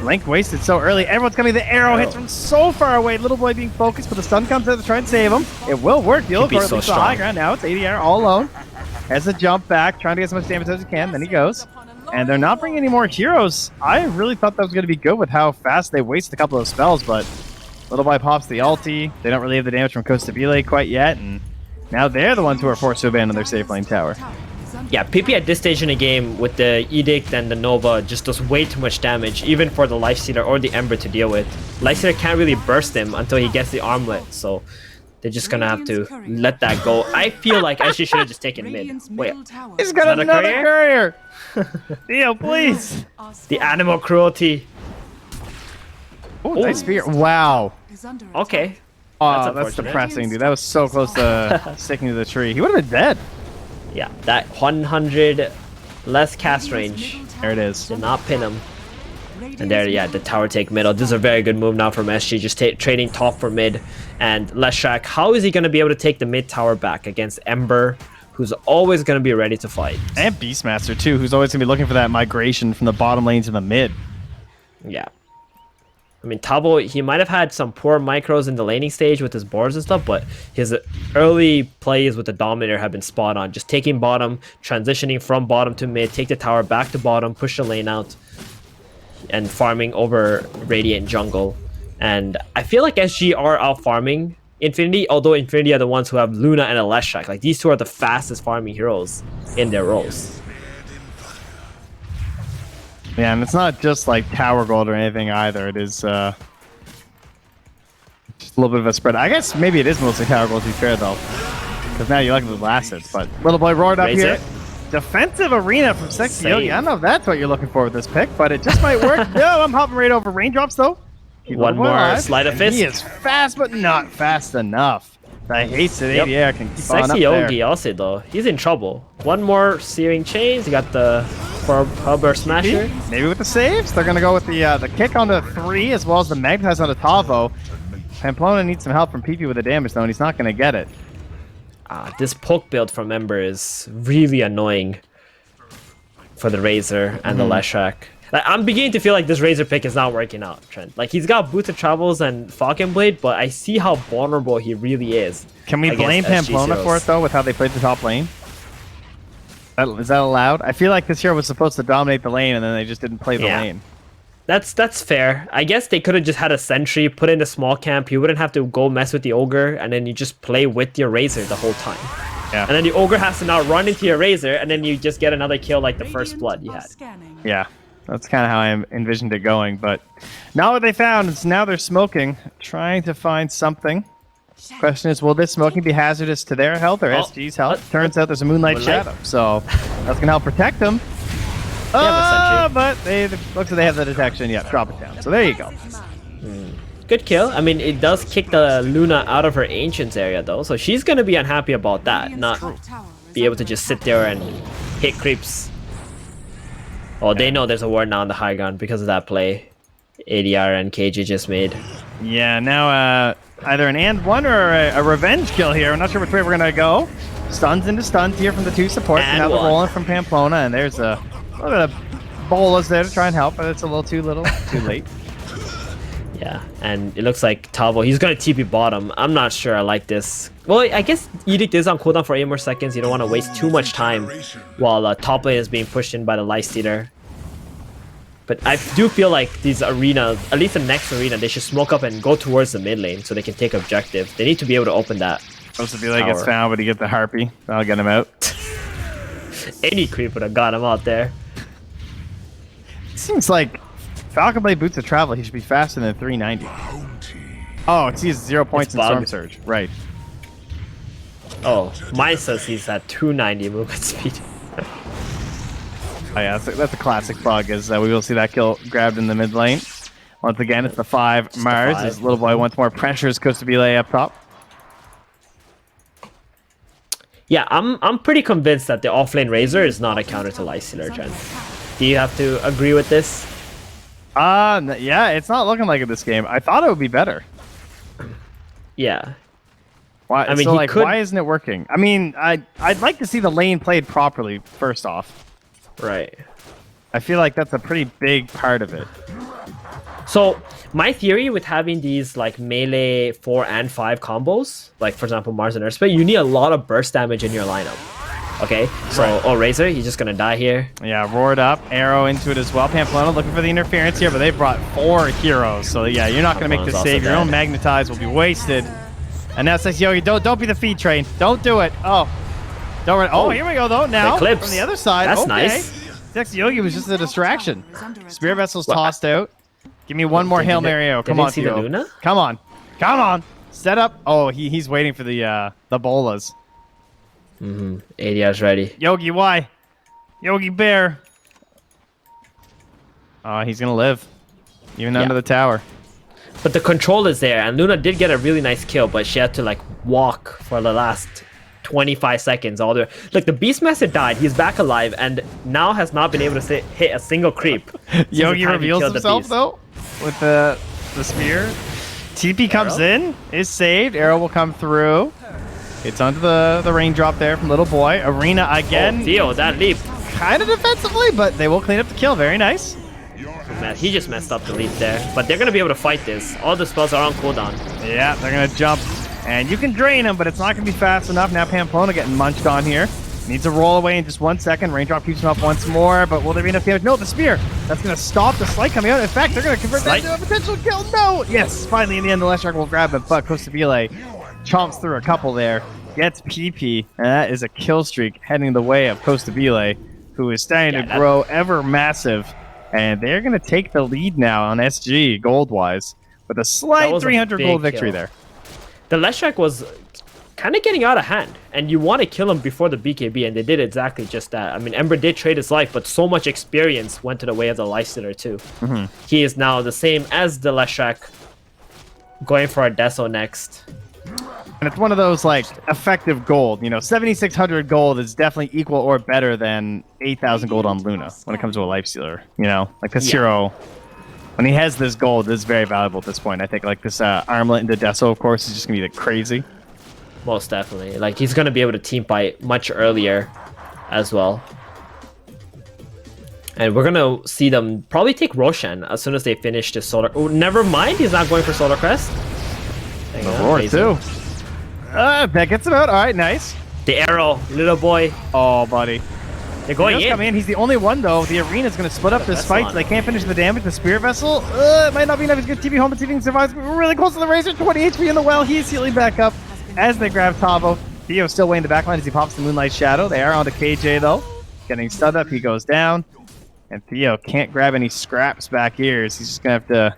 [SPEAKER 2] Link wasted so early. Everyone's coming. The arrow hits from so far away. Little boy being focused, but the stun comes out to try and save him. It will work. The
[SPEAKER 5] He'd be
[SPEAKER 2] Ilgor
[SPEAKER 5] so
[SPEAKER 2] leaves the high
[SPEAKER 5] strong.
[SPEAKER 2] ground. Now it's ADR all alone. Has a jump back, trying to get as much damage as he can. Then he goes. And they're not bringing any more heroes. I really thought that was going to be good with how fast they wasted a couple of spells, but Little boy pops the ulti. They don't really have the damage from Costabile quite yet, and now they're the ones who are forced to abandon their safe lane tower.
[SPEAKER 5] Yeah, PP at this stage in the game with the Edict and the Nova just does way too much damage, even for the Lifestealer or the Ember to deal with. Lifestealer can't really burst him until he gets the armlet, so they're just gonna have to let that go. I feel like SG should have just taken mid. Wait,
[SPEAKER 2] He's got
[SPEAKER 5] Another
[SPEAKER 2] another courier! Theo, please!
[SPEAKER 5] the animal cruelty.
[SPEAKER 2] Oh, nice spear. Wow.
[SPEAKER 5] Okay.
[SPEAKER 2] Oh,
[SPEAKER 5] That's
[SPEAKER 2] that's
[SPEAKER 5] unfortunate.
[SPEAKER 2] depressing, dude. That was so close to sticking to the tree. He would have been dead.
[SPEAKER 5] Yeah, that 100 less cast range
[SPEAKER 2] There it is.
[SPEAKER 5] did not pin him. And there, yeah, the tower take middle. This is a very good move now from SG, just trading top for mid. And Leshak, how is he going to be able to take the mid tower back against Ember, who's always going to be ready to fight?
[SPEAKER 2] And Beastmaster, too, who's always going to be looking for that migration from the bottom lane to the mid.
[SPEAKER 5] Yeah. I mean, Tabo, he might have had some poor micros in the laning stage with his boards and stuff, but his early plays with the Dominator have been spot on. Just taking bottom, transitioning from bottom to mid, take the tower back to bottom, push the lane out, and farming over Radiant jungle. And I feel like SG are out farming Infinity, although Infinity are the ones who have Luna and a Leshak. Like, these two are the fastest farming heroes in their roles.
[SPEAKER 2] Yeah, and it's not just like tower gold or anything either. It is just a little bit of a spread. I guess maybe it is mostly tower gold, to be fair, though. Because now you like the assets, but Little Boy roared up
[SPEAKER 5] Razor.
[SPEAKER 2] here. Defensive arena from Sexy
[SPEAKER 5] Same.
[SPEAKER 2] Yogi. I don't know if that's what you're looking for with this pick, but it just might work. No, I'm hopping right over raindrops, though. Keep
[SPEAKER 5] One
[SPEAKER 2] Little Boy
[SPEAKER 5] more
[SPEAKER 2] alive.
[SPEAKER 5] sleight of
[SPEAKER 2] And
[SPEAKER 5] fist.
[SPEAKER 2] He is fast, but not fast enough. I hate that
[SPEAKER 5] Yep.
[SPEAKER 2] ADR can keep on up
[SPEAKER 5] Sexy
[SPEAKER 2] there.
[SPEAKER 5] Yogi also, though. He's in trouble. One more Searing Chains. He got the Hubber Smasher.
[SPEAKER 2] Maybe with the saves, they're gonna go with the kick onto 3 as well as the magnetize onto Tavo. Pamplona needs some help from PP with the damage though, and he's not gonna get it.
[SPEAKER 5] This poke build from Ember is really annoying for the Razor and the Leshak. Like, I'm beginning to feel like this Razor pick is not working out, Trent. Like, he's got Boots of Travels and Falcon Blade, but I see how vulnerable he really is.
[SPEAKER 2] Can we blame
[SPEAKER 5] against SG
[SPEAKER 2] Pamplona
[SPEAKER 5] heroes.
[SPEAKER 2] for it though, with how they played the top lane? Is that allowed? I feel like this hero was supposed to dominate the lane, and then they just didn't play the
[SPEAKER 5] Yeah.
[SPEAKER 2] lane.
[SPEAKER 5] That's fair. I guess they could have just had a sentry, put in a small camp. You wouldn't have to go mess with the Ogre, and then you just play with your Razor the whole time.
[SPEAKER 2] Yeah.
[SPEAKER 5] And then the Ogre has to now run into your Razor, and then you just get another kill like the first blood you had.
[SPEAKER 2] Yeah, that's kind of how I envisioned it going, but not what they found. Is now they're smoking, trying to find something. Question is, will this smoking be hazardous to their health or SG's health? Turns out there's a Moonlight
[SPEAKER 5] Moonlight.
[SPEAKER 2] Shadow, so that's gonna help protect them.
[SPEAKER 5] They have a sentry.
[SPEAKER 2] But they looks like they have the detection. Yeah, drop it down. So there you go.
[SPEAKER 5] Good kill. I mean, it does kick the Luna out of her Ancients area, though, so she's going to be unhappy about that, not be able to just sit there and hit creeps. Oh, they know there's a ward now on the high ground because of that play ADR and KG just made.
[SPEAKER 2] Yeah, now either an and one or a revenge kill here. I'm not sure which way we're gonna go. Stuns into stuns here from the two supports.
[SPEAKER 5] And
[SPEAKER 2] Now they're
[SPEAKER 5] one.
[SPEAKER 2] rolling from Pamplona, and there's a little bit of bolas there to try and help, but it's a little too late.
[SPEAKER 5] Yeah, and it looks like Tavo, he's going to TP bottom. I'm not sure I like this. Well, I guess Edict is on cooldown for 8 more seconds. You don't want to waste too much time while top lane is being pushed in by the Lifestealer. But I do feel like these arenas, at least the next arena, they should smoke up and go towards the mid lane so they can take objective. They need to be able to open that.
[SPEAKER 2] Supposed to be like gets
[SPEAKER 5] Tower.
[SPEAKER 2] found, but he gets the harpy. That'll get him out.
[SPEAKER 5] Any creep would have got him out there.
[SPEAKER 2] Seems like Falcon Blade Boots of Travel, he should be faster than 390. Oh, it's 0 points in Storm
[SPEAKER 5] bugged.
[SPEAKER 2] Surge. Right.
[SPEAKER 5] Oh, mine says he's at 290 movement speed.
[SPEAKER 2] Oh yeah, that's a classic bug. Is we will see that kill grabbed in the mid lane. Once again, it's the 5 Mars.
[SPEAKER 5] the 5.
[SPEAKER 2] As Little Boy once more pressures Costabile up top.
[SPEAKER 5] Yeah, I'm pretty convinced that the offlane Razor is not a counter to Lifestealer, Jen. Do you have to agree with this?
[SPEAKER 2] Yeah, it's not looking like it this game. I thought it would be better.
[SPEAKER 5] Yeah.
[SPEAKER 2] Why?
[SPEAKER 5] I mean,
[SPEAKER 2] so
[SPEAKER 5] he
[SPEAKER 2] like,
[SPEAKER 5] could-
[SPEAKER 2] why isn't it working? I mean, I'd like to see the lane played properly. First off,
[SPEAKER 5] Right.
[SPEAKER 2] I feel like that's a pretty big part of it.
[SPEAKER 5] So my theory with having these like melee 4 and 5 combos, like for example Mars and Earthspray, you need a lot of burst damage in your lineup. Okay, so oh Razor, he's just gonna die here.
[SPEAKER 2] Yeah, roared up, arrow into it as well. Pamplona looking for the interference here, but they've brought 4 heroes, so yeah, you're not gonna make the
[SPEAKER 5] Pamplona's
[SPEAKER 2] save.
[SPEAKER 5] also
[SPEAKER 2] Your own
[SPEAKER 5] dead.
[SPEAKER 2] magnetize will be wasted. And now says Yogi, don't be the feed train. Don't do it. Oh, don't run. Oh, here we go though. Now
[SPEAKER 5] Eclipse.
[SPEAKER 2] from the other side.
[SPEAKER 5] That's
[SPEAKER 2] okay.
[SPEAKER 5] nice.
[SPEAKER 2] Sexy Yogi was just a distraction.
[SPEAKER 4] Is under attack.
[SPEAKER 2] Spear vessel's
[SPEAKER 5] Well,
[SPEAKER 2] tossed out. Give me one more
[SPEAKER 5] Did
[SPEAKER 2] Hail
[SPEAKER 5] you-
[SPEAKER 2] Mary arrow.
[SPEAKER 5] did
[SPEAKER 2] Come
[SPEAKER 5] you
[SPEAKER 2] on,
[SPEAKER 5] see the
[SPEAKER 2] Theo.
[SPEAKER 5] Luna?
[SPEAKER 2] Come on. Come on. Set up. Oh, he's waiting for the bolas.
[SPEAKER 5] ADR's ready.
[SPEAKER 2] Yogi, why? Yogi Bear. He's gonna live. Even
[SPEAKER 5] Yeah.
[SPEAKER 2] under the tower.
[SPEAKER 5] But the control is there, and Luna did get a really nice kill, but she had to like walk for the last 25 seconds all the way. Look, the Beastmaster died. He's back alive, and now has not been able to hit a single creep. since the
[SPEAKER 2] Yogi
[SPEAKER 5] time he
[SPEAKER 2] reveals
[SPEAKER 5] killed the
[SPEAKER 2] himself
[SPEAKER 5] beast.
[SPEAKER 2] though with the spear. TP comes in, is saved. Arrow will come through. It's onto the raindrop there from Little Boy. Arena again,
[SPEAKER 5] Oh, Theo, that leap.
[SPEAKER 2] kind of defensively, but they will clean up the kill. Very nice.
[SPEAKER 5] Man, he just messed up the leap there. But they're gonna be able to fight this. All the spells are on cooldown.
[SPEAKER 2] Yeah, they're gonna jump, and you can drain him, but it's not gonna be fast enough. Now Pamplona getting munched on here. Needs to roll away in just 1 second. Raindrop keeps him up once more, but will there be enough damage? No, the spear. That's gonna stop the Slight coming out. In fact, they're gonna convert that
[SPEAKER 5] Slight.
[SPEAKER 2] into a potential kill. No! Yes, finally in the end, the Leshrac will grab it, but Costabile chomps through a couple there. Gets PP, and that is a kill streak heading the way of Costabile, who is starting
[SPEAKER 5] Yeah,
[SPEAKER 2] to
[SPEAKER 5] that-
[SPEAKER 2] grow ever massive. And they're going to take the lead now on SG, gold-wise, with a
[SPEAKER 5] That
[SPEAKER 2] slight
[SPEAKER 5] was a
[SPEAKER 2] 300 gold
[SPEAKER 5] big
[SPEAKER 2] victory
[SPEAKER 5] kill.
[SPEAKER 2] there.
[SPEAKER 5] The Leshrac was kind of getting out of hand, and you want to kill him before the BKB, and they did exactly just that. I mean, Ember did trade his life, but so much experience went to the way of the Lifestealer too. He is now the same as the Leshrac, going for a Deso next.
[SPEAKER 2] And it's one of those, like, effective gold. You know, 7,600 gold is definitely equal or better than 8,000 gold on Luna when it comes to a Lifestealer. You know, like this
[SPEAKER 5] Yeah.
[SPEAKER 2] hero, when he has this gold, this is very valuable at this point. I think, like, this armlet into Deso, of course, is just going to be like, crazy.
[SPEAKER 5] Most definitely. Like, he's going to be able to team fight much earlier as well. And we're going to see them probably take Roshan as soon as they finish the Solar... Oh, never mind. He's not going for Solar Crest. Hang on,
[SPEAKER 2] Roar,
[SPEAKER 5] Razor.
[SPEAKER 2] too. That gets him out. All right, nice.
[SPEAKER 5] The arrow, little boy.
[SPEAKER 2] Oh, buddy.
[SPEAKER 5] They're going
[SPEAKER 2] He does
[SPEAKER 5] in.
[SPEAKER 2] come in. He's the only one, though. The arena's going to split up this
[SPEAKER 5] That's
[SPEAKER 2] fight,
[SPEAKER 5] on.
[SPEAKER 2] so they can't finish the damage. The Spirit Vessel, it might not be enough. He's going to TV home, but TV survives. We're really close to the Razor. 20 HP in the well. He's healing back up as they grab Tavo. Theo still way in the backline as he pops the Moonlight Shadow. They are onto KJ, though. Getting stunned up. He goes down. And Theo can't grab any scraps back ears. He's just going to have to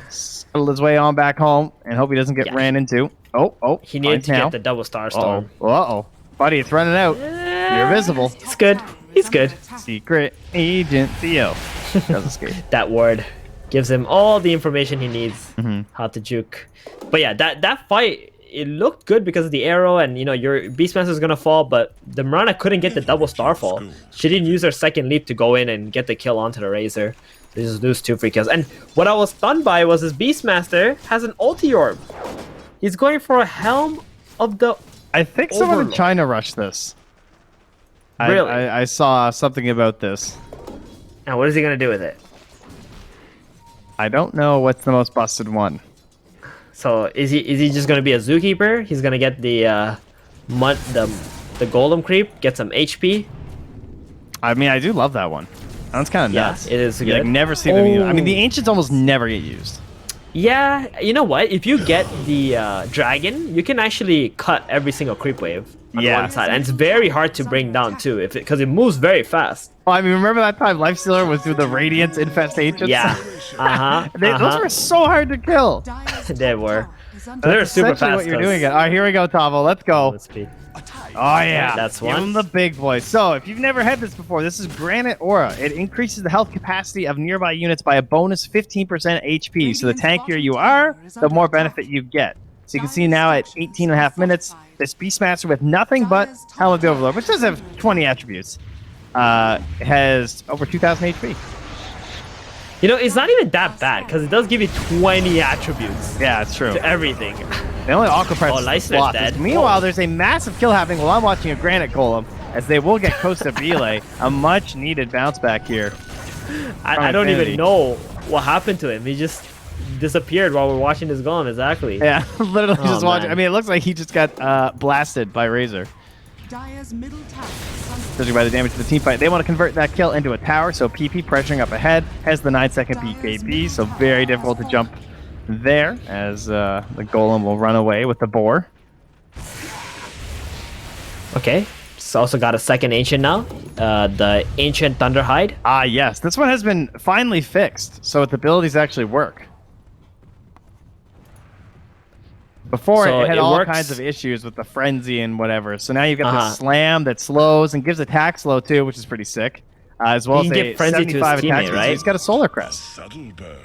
[SPEAKER 2] scuttle his way on back home and hope he doesn't get
[SPEAKER 5] Yeah.
[SPEAKER 2] ran into. Oh.
[SPEAKER 5] He needed
[SPEAKER 2] finds
[SPEAKER 5] to
[SPEAKER 2] now.
[SPEAKER 5] get the double star
[SPEAKER 2] Uh-oh.
[SPEAKER 5] storm.
[SPEAKER 2] Uh-oh. Buddy, it's running out. You're visible.
[SPEAKER 5] He's good. He's good.
[SPEAKER 2] Secret Agent Theo. Does escape.
[SPEAKER 5] That ward gives him all the information he needs how to juke. But yeah, that fight, it looked good because of the arrow, and you know your Beastmaster is gonna fall, but the Mirana couldn't get the double starfall. She didn't use her second leap to go in and get the kill onto the Razor. They just lose 2 free kills. And what I was stunned by was his Beastmaster has an ulti orb. He's going for a Helm of the...
[SPEAKER 2] I think someone in
[SPEAKER 5] Overlord.
[SPEAKER 2] China rushed this.
[SPEAKER 5] Really?
[SPEAKER 2] I saw something about this.
[SPEAKER 5] And what is he gonna do with it?
[SPEAKER 2] I don't know what's the most busted one.
[SPEAKER 5] So is he just gonna be a Zookeeper? He's gonna get the Golem creep, get some HP.
[SPEAKER 2] I mean, I do love that one. That's kind of
[SPEAKER 5] Yeah,
[SPEAKER 2] nuts.
[SPEAKER 5] it is
[SPEAKER 2] You like
[SPEAKER 5] good.
[SPEAKER 2] never see them use. I mean,
[SPEAKER 5] Oh.
[SPEAKER 2] the ancients almost never get used.
[SPEAKER 5] Yeah, you know what? If you get the dragon, you can actually cut every single creep wave on
[SPEAKER 2] Yeah.
[SPEAKER 5] one side, and it's very hard to bring down too, because it moves very fast.
[SPEAKER 2] Oh, I mean, remember that time Lifestealer was through the Radiance Infestations?
[SPEAKER 5] Yeah,
[SPEAKER 2] Those were so hard to kill.
[SPEAKER 5] They were.
[SPEAKER 4] Is under
[SPEAKER 5] They're super
[SPEAKER 2] Essentially
[SPEAKER 5] fast.
[SPEAKER 2] what you're doing. All right, here we go, Tavo. Let's go.
[SPEAKER 5] Let's speed.
[SPEAKER 2] Oh yeah,
[SPEAKER 5] That's
[SPEAKER 2] Give
[SPEAKER 5] one.
[SPEAKER 2] him the big boy. So if you've never had this before, this is Granite Aura. It increases the health capacity of nearby units by a bonus 15% HP. So the tankier you are, the more benefit you get. So you can see now at 18.5 minutes, this Beastmaster with nothing but Helm of the Overlord, which does have 20 attributes, has over 2,000 HP.
[SPEAKER 5] You know, it's not even that bad because it does give you 20 attributes
[SPEAKER 2] Yeah, it's true.
[SPEAKER 5] to everything.
[SPEAKER 2] The only Aqua Press is the
[SPEAKER 5] Leicester's
[SPEAKER 2] sloth.
[SPEAKER 5] dead.
[SPEAKER 2] Meanwhile, there's a massive kill happening while I'm watching a Granite Golem, as they will get close to Belay. A much-needed bounce back here.
[SPEAKER 5] I don't
[SPEAKER 2] Infinity.
[SPEAKER 5] even know what happened to him. He just disappeared while we're watching this golem, exactly.
[SPEAKER 2] Yeah, literally
[SPEAKER 5] Oh,
[SPEAKER 2] just watching.
[SPEAKER 5] man.
[SPEAKER 2] I mean, it looks like he just got blasted by Razor.
[SPEAKER 4] Dire's middle tower is under
[SPEAKER 2] Judging by the damage to the team fight, they want to convert that kill into a tower, so PP pressuring up ahead has the 9-second BKB, so very difficult to jump there, as the Golem will run away with the boar.
[SPEAKER 5] Okay. It's also got a second ancient now. The ancient Thunderhide.
[SPEAKER 2] Ah, yes, this one has been finally fixed, so its abilities actually work. Before
[SPEAKER 5] So
[SPEAKER 2] it had
[SPEAKER 5] it
[SPEAKER 2] all
[SPEAKER 5] works-
[SPEAKER 2] kinds of issues with the frenzy and whatever. So now you've got the
[SPEAKER 5] Uh-huh.
[SPEAKER 2] slam that slows and gives attack slow too, which is pretty sick. As well
[SPEAKER 5] He
[SPEAKER 2] as
[SPEAKER 5] can
[SPEAKER 2] a
[SPEAKER 5] give frenzy to his
[SPEAKER 2] 75 attack
[SPEAKER 5] teammate,
[SPEAKER 2] speed. So
[SPEAKER 5] right?
[SPEAKER 2] he's got a solar crest.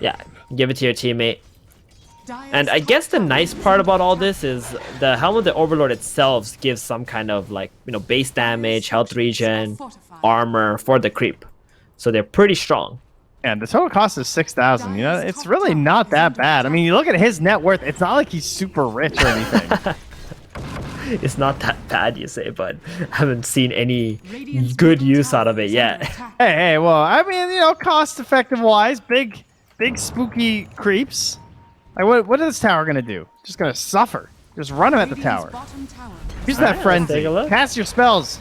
[SPEAKER 5] Yeah. Give it to your teammate.
[SPEAKER 4] Dire's
[SPEAKER 5] And I guess the nice part about all this is the Helm of the Overlord itself gives some kind of like, you know, base damage, health regen, armor for the creep. So they're pretty strong.
[SPEAKER 2] And the total cost is 6,000. You know, it's really not that bad. I mean, you look at his net worth. It's not like he's super rich or anything.
[SPEAKER 5] It's not that bad, you say, but I haven't seen any good use out of it yet.
[SPEAKER 2] Hey, well, I mean, you know, cost-effective wise, big spooky creeps. Like, what is this tower gonna do? Just gonna suffer. Just run him at the tower. Use that
[SPEAKER 5] Alright, let's
[SPEAKER 2] frenzy.
[SPEAKER 5] take a look.
[SPEAKER 2] Cast your spells.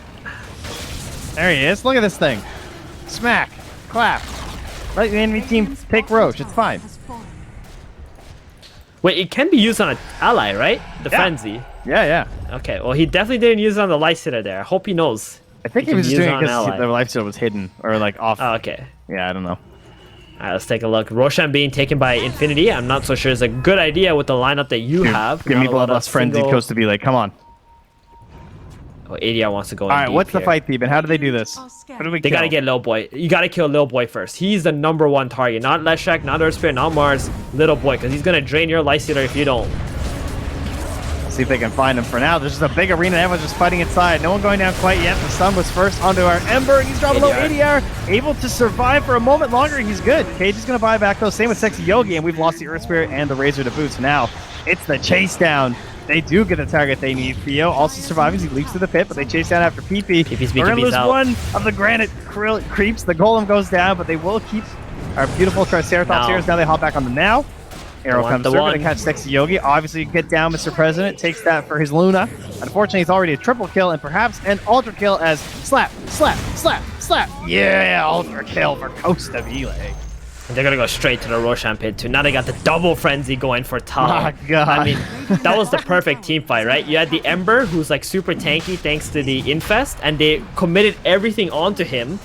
[SPEAKER 2] There he is. Look at this thing. Smack. Clap. Let the enemy team take Roche. It's fine.
[SPEAKER 5] Wait, it can be used on an ally, right? The
[SPEAKER 2] Yeah.
[SPEAKER 5] frenzy.
[SPEAKER 2] Yeah.
[SPEAKER 5] Okay, well, he definitely didn't use it on the light sitter there. I hope he knows.
[SPEAKER 2] I think he
[SPEAKER 5] can
[SPEAKER 2] was just
[SPEAKER 5] use
[SPEAKER 2] doing
[SPEAKER 5] it
[SPEAKER 2] it
[SPEAKER 5] on
[SPEAKER 2] because
[SPEAKER 5] ally.
[SPEAKER 2] the life steal was hidden or like off.
[SPEAKER 5] Oh, okay.
[SPEAKER 2] Yeah, I don't know.
[SPEAKER 5] Alright, let's take a look. Roshan being taken by Infinity. I'm not so sure it's a good idea with the lineup that you have.
[SPEAKER 2] Give
[SPEAKER 5] Not
[SPEAKER 2] me
[SPEAKER 5] a lot of
[SPEAKER 2] Bloodlust Frenzy
[SPEAKER 5] single-
[SPEAKER 2] Coast to be like, come on.
[SPEAKER 5] Oh, ADR wants to go
[SPEAKER 2] All
[SPEAKER 5] in
[SPEAKER 2] right,
[SPEAKER 5] deep
[SPEAKER 2] what's the
[SPEAKER 5] here.
[SPEAKER 2] fight, Theben? How do they do this? How do we
[SPEAKER 5] They
[SPEAKER 2] kill?
[SPEAKER 5] gotta get Lil Boy. You gotta kill Lil Boy first. He's the #1 target. Not Leshak, not Earth Spirit, not Mars. Little Boy, because he's gonna drain your life stealer if you don't.
[SPEAKER 2] See if they can find him for now. There's just a big arena. Everyone's just fighting inside. No one going down quite yet. The sun was first onto our Ember, and he's dropping low ADR. Able to survive for a moment longer. He's good. Cage is going to buy back those. Same with Sexy Yogi, and we've lost the Earth Spirit and the Razor to boot. So now it's the chase down. They do get the target they need. Theo also surviving. He leaps to the pit, but they chase down after PP.
[SPEAKER 5] PP's
[SPEAKER 2] We're going to
[SPEAKER 5] BKB's
[SPEAKER 2] lose
[SPEAKER 5] out.
[SPEAKER 2] one of the Granite creeps. The Golem goes down, but they will keep our beautiful Triceratops
[SPEAKER 5] No.
[SPEAKER 2] here. Now they hop back on the now. Arrow
[SPEAKER 5] want
[SPEAKER 2] comes
[SPEAKER 5] the
[SPEAKER 2] through,
[SPEAKER 5] one.
[SPEAKER 2] gonna catch Sexy Yogi. Obviously, you get down, Mr. President. Takes that for his Luna. Unfortunately, it's already a triple kill and perhaps an ultra kill as slap. Yeah, ultra kill for Costa Vile.
[SPEAKER 5] And they're gonna go straight to the Roshan pit too. Now they got the double frenzy going for Tal.
[SPEAKER 2] My God.
[SPEAKER 5] I mean, that was the perfect team fight, right? You had the Ember, who's like super tanky thanks to the Infest, and they committed everything onto him.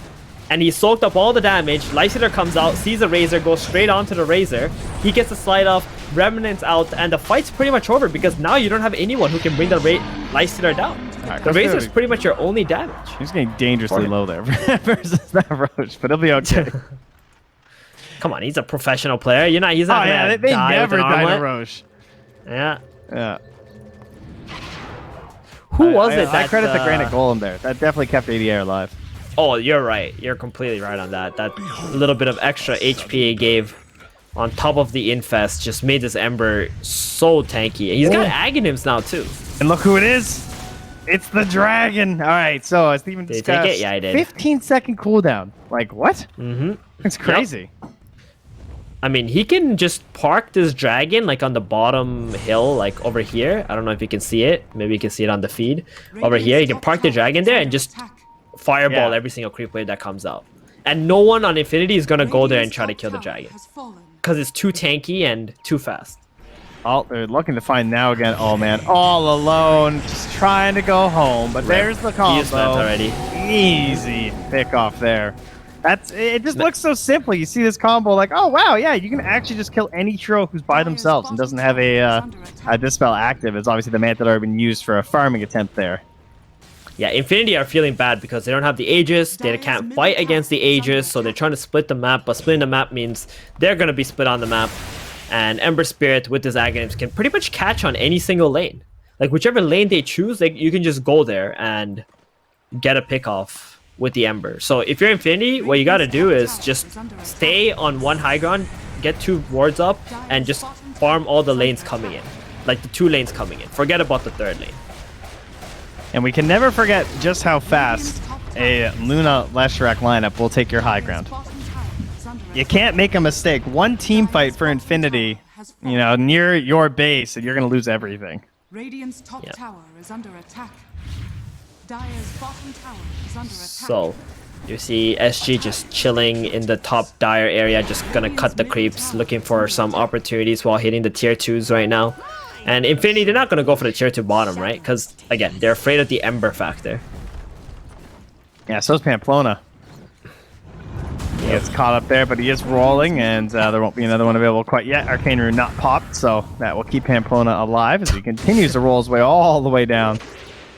[SPEAKER 5] And he soaked up all the damage. Lifestealer comes out, sees the Razor, goes straight onto the Razor. He gets a slide off, Remnant's out, and the fight's pretty much over because now you don't have anyone who can bring the Lifestealer down.
[SPEAKER 2] Alright,
[SPEAKER 5] The
[SPEAKER 2] Costa
[SPEAKER 5] Razor's
[SPEAKER 2] Vile-
[SPEAKER 5] pretty much your only damage.
[SPEAKER 2] He's getting dangerously low there versus that Roach, but he'll be okay.
[SPEAKER 5] Come on, he's a professional player. He's not
[SPEAKER 2] Oh
[SPEAKER 5] gonna
[SPEAKER 2] yeah, they
[SPEAKER 5] die
[SPEAKER 2] never
[SPEAKER 5] with an
[SPEAKER 2] died to
[SPEAKER 5] armlet.
[SPEAKER 2] Roche.
[SPEAKER 5] Yeah.
[SPEAKER 2] Yeah.
[SPEAKER 5] Who was it
[SPEAKER 2] I
[SPEAKER 5] that
[SPEAKER 2] credit the Granite Golem there. That definitely kept ADR alive.
[SPEAKER 5] Oh, you're right. You're completely right on that. That little bit of extra HP it gave on top of the Infest just made this Ember so tanky. And he's got Aghanims now too.
[SPEAKER 2] And look who it is. It's the dragon. All right, so as Steven
[SPEAKER 5] Did he take
[SPEAKER 2] discussed,
[SPEAKER 5] it? Yeah, I did.
[SPEAKER 2] 15-second cooldown. Like, what?
[SPEAKER 5] Mm-hmm.
[SPEAKER 2] It's crazy.
[SPEAKER 5] I mean, he can just park this dragon like on the bottom hill, like over here. I don't know if you can see it. Maybe you can see it on the feed. Over here, you can park the dragon there and just fireball
[SPEAKER 2] Yeah.
[SPEAKER 5] every single creep wave that comes out. And no one on Infinity is gonna go there and try to kill the dragon because it's too tanky and too fast.
[SPEAKER 2] Oh, they're looking to find now again. Oh, man. All alone. Just trying to go home. But there's the
[SPEAKER 5] He is spent
[SPEAKER 2] combo.
[SPEAKER 5] already.
[SPEAKER 2] Easy pick off there. It just looks so simple. You see this combo like, oh, wow, yeah, you can actually just kill any hero who's by themselves and doesn't have a Dispel active. It's obviously the Mantador been used for a farming attempt there.
[SPEAKER 5] Yeah, Infinity are feeling bad because they don't have the Aegis, they can't fight against the Aegis, so they're trying to split the map, but splitting the map means they're going to be split on the map, and Ember Spirit with his Aghanims can pretty much catch on any single lane. Like, whichever lane they choose, like, you can just go there and get a pick off with the Ember. So if you're Infinity, what you got to do is just stay on one high ground, get 2 wards up, and just farm all the lanes coming in. Like, the 2 lanes coming in. Forget about the 3rd lane.
[SPEAKER 2] And we can never forget just how fast a Luna Leshrac lineup will take your high ground. You can't make a mistake. One team fight for Infinity, you know, near your base, and you're going to lose everything.
[SPEAKER 4] Radiant's top tower is under attack. Dire's bottom tower is under attack.
[SPEAKER 5] So, you see SG just chilling in the top Dire area, just gonna cut the creeps, looking for some opportunities while hitting the tier 2s right now. And Infinity, they're not going to go for the tier 2 bottom, right? Because, again, they're afraid of the Ember factor.
[SPEAKER 2] Yeah, so's Pamplona. He gets caught up there, but he is rolling, and there won't be another one available quite yet. Arcane Rune not popped, so that will keep Pamplona alive as he continues to roll his way all the way down to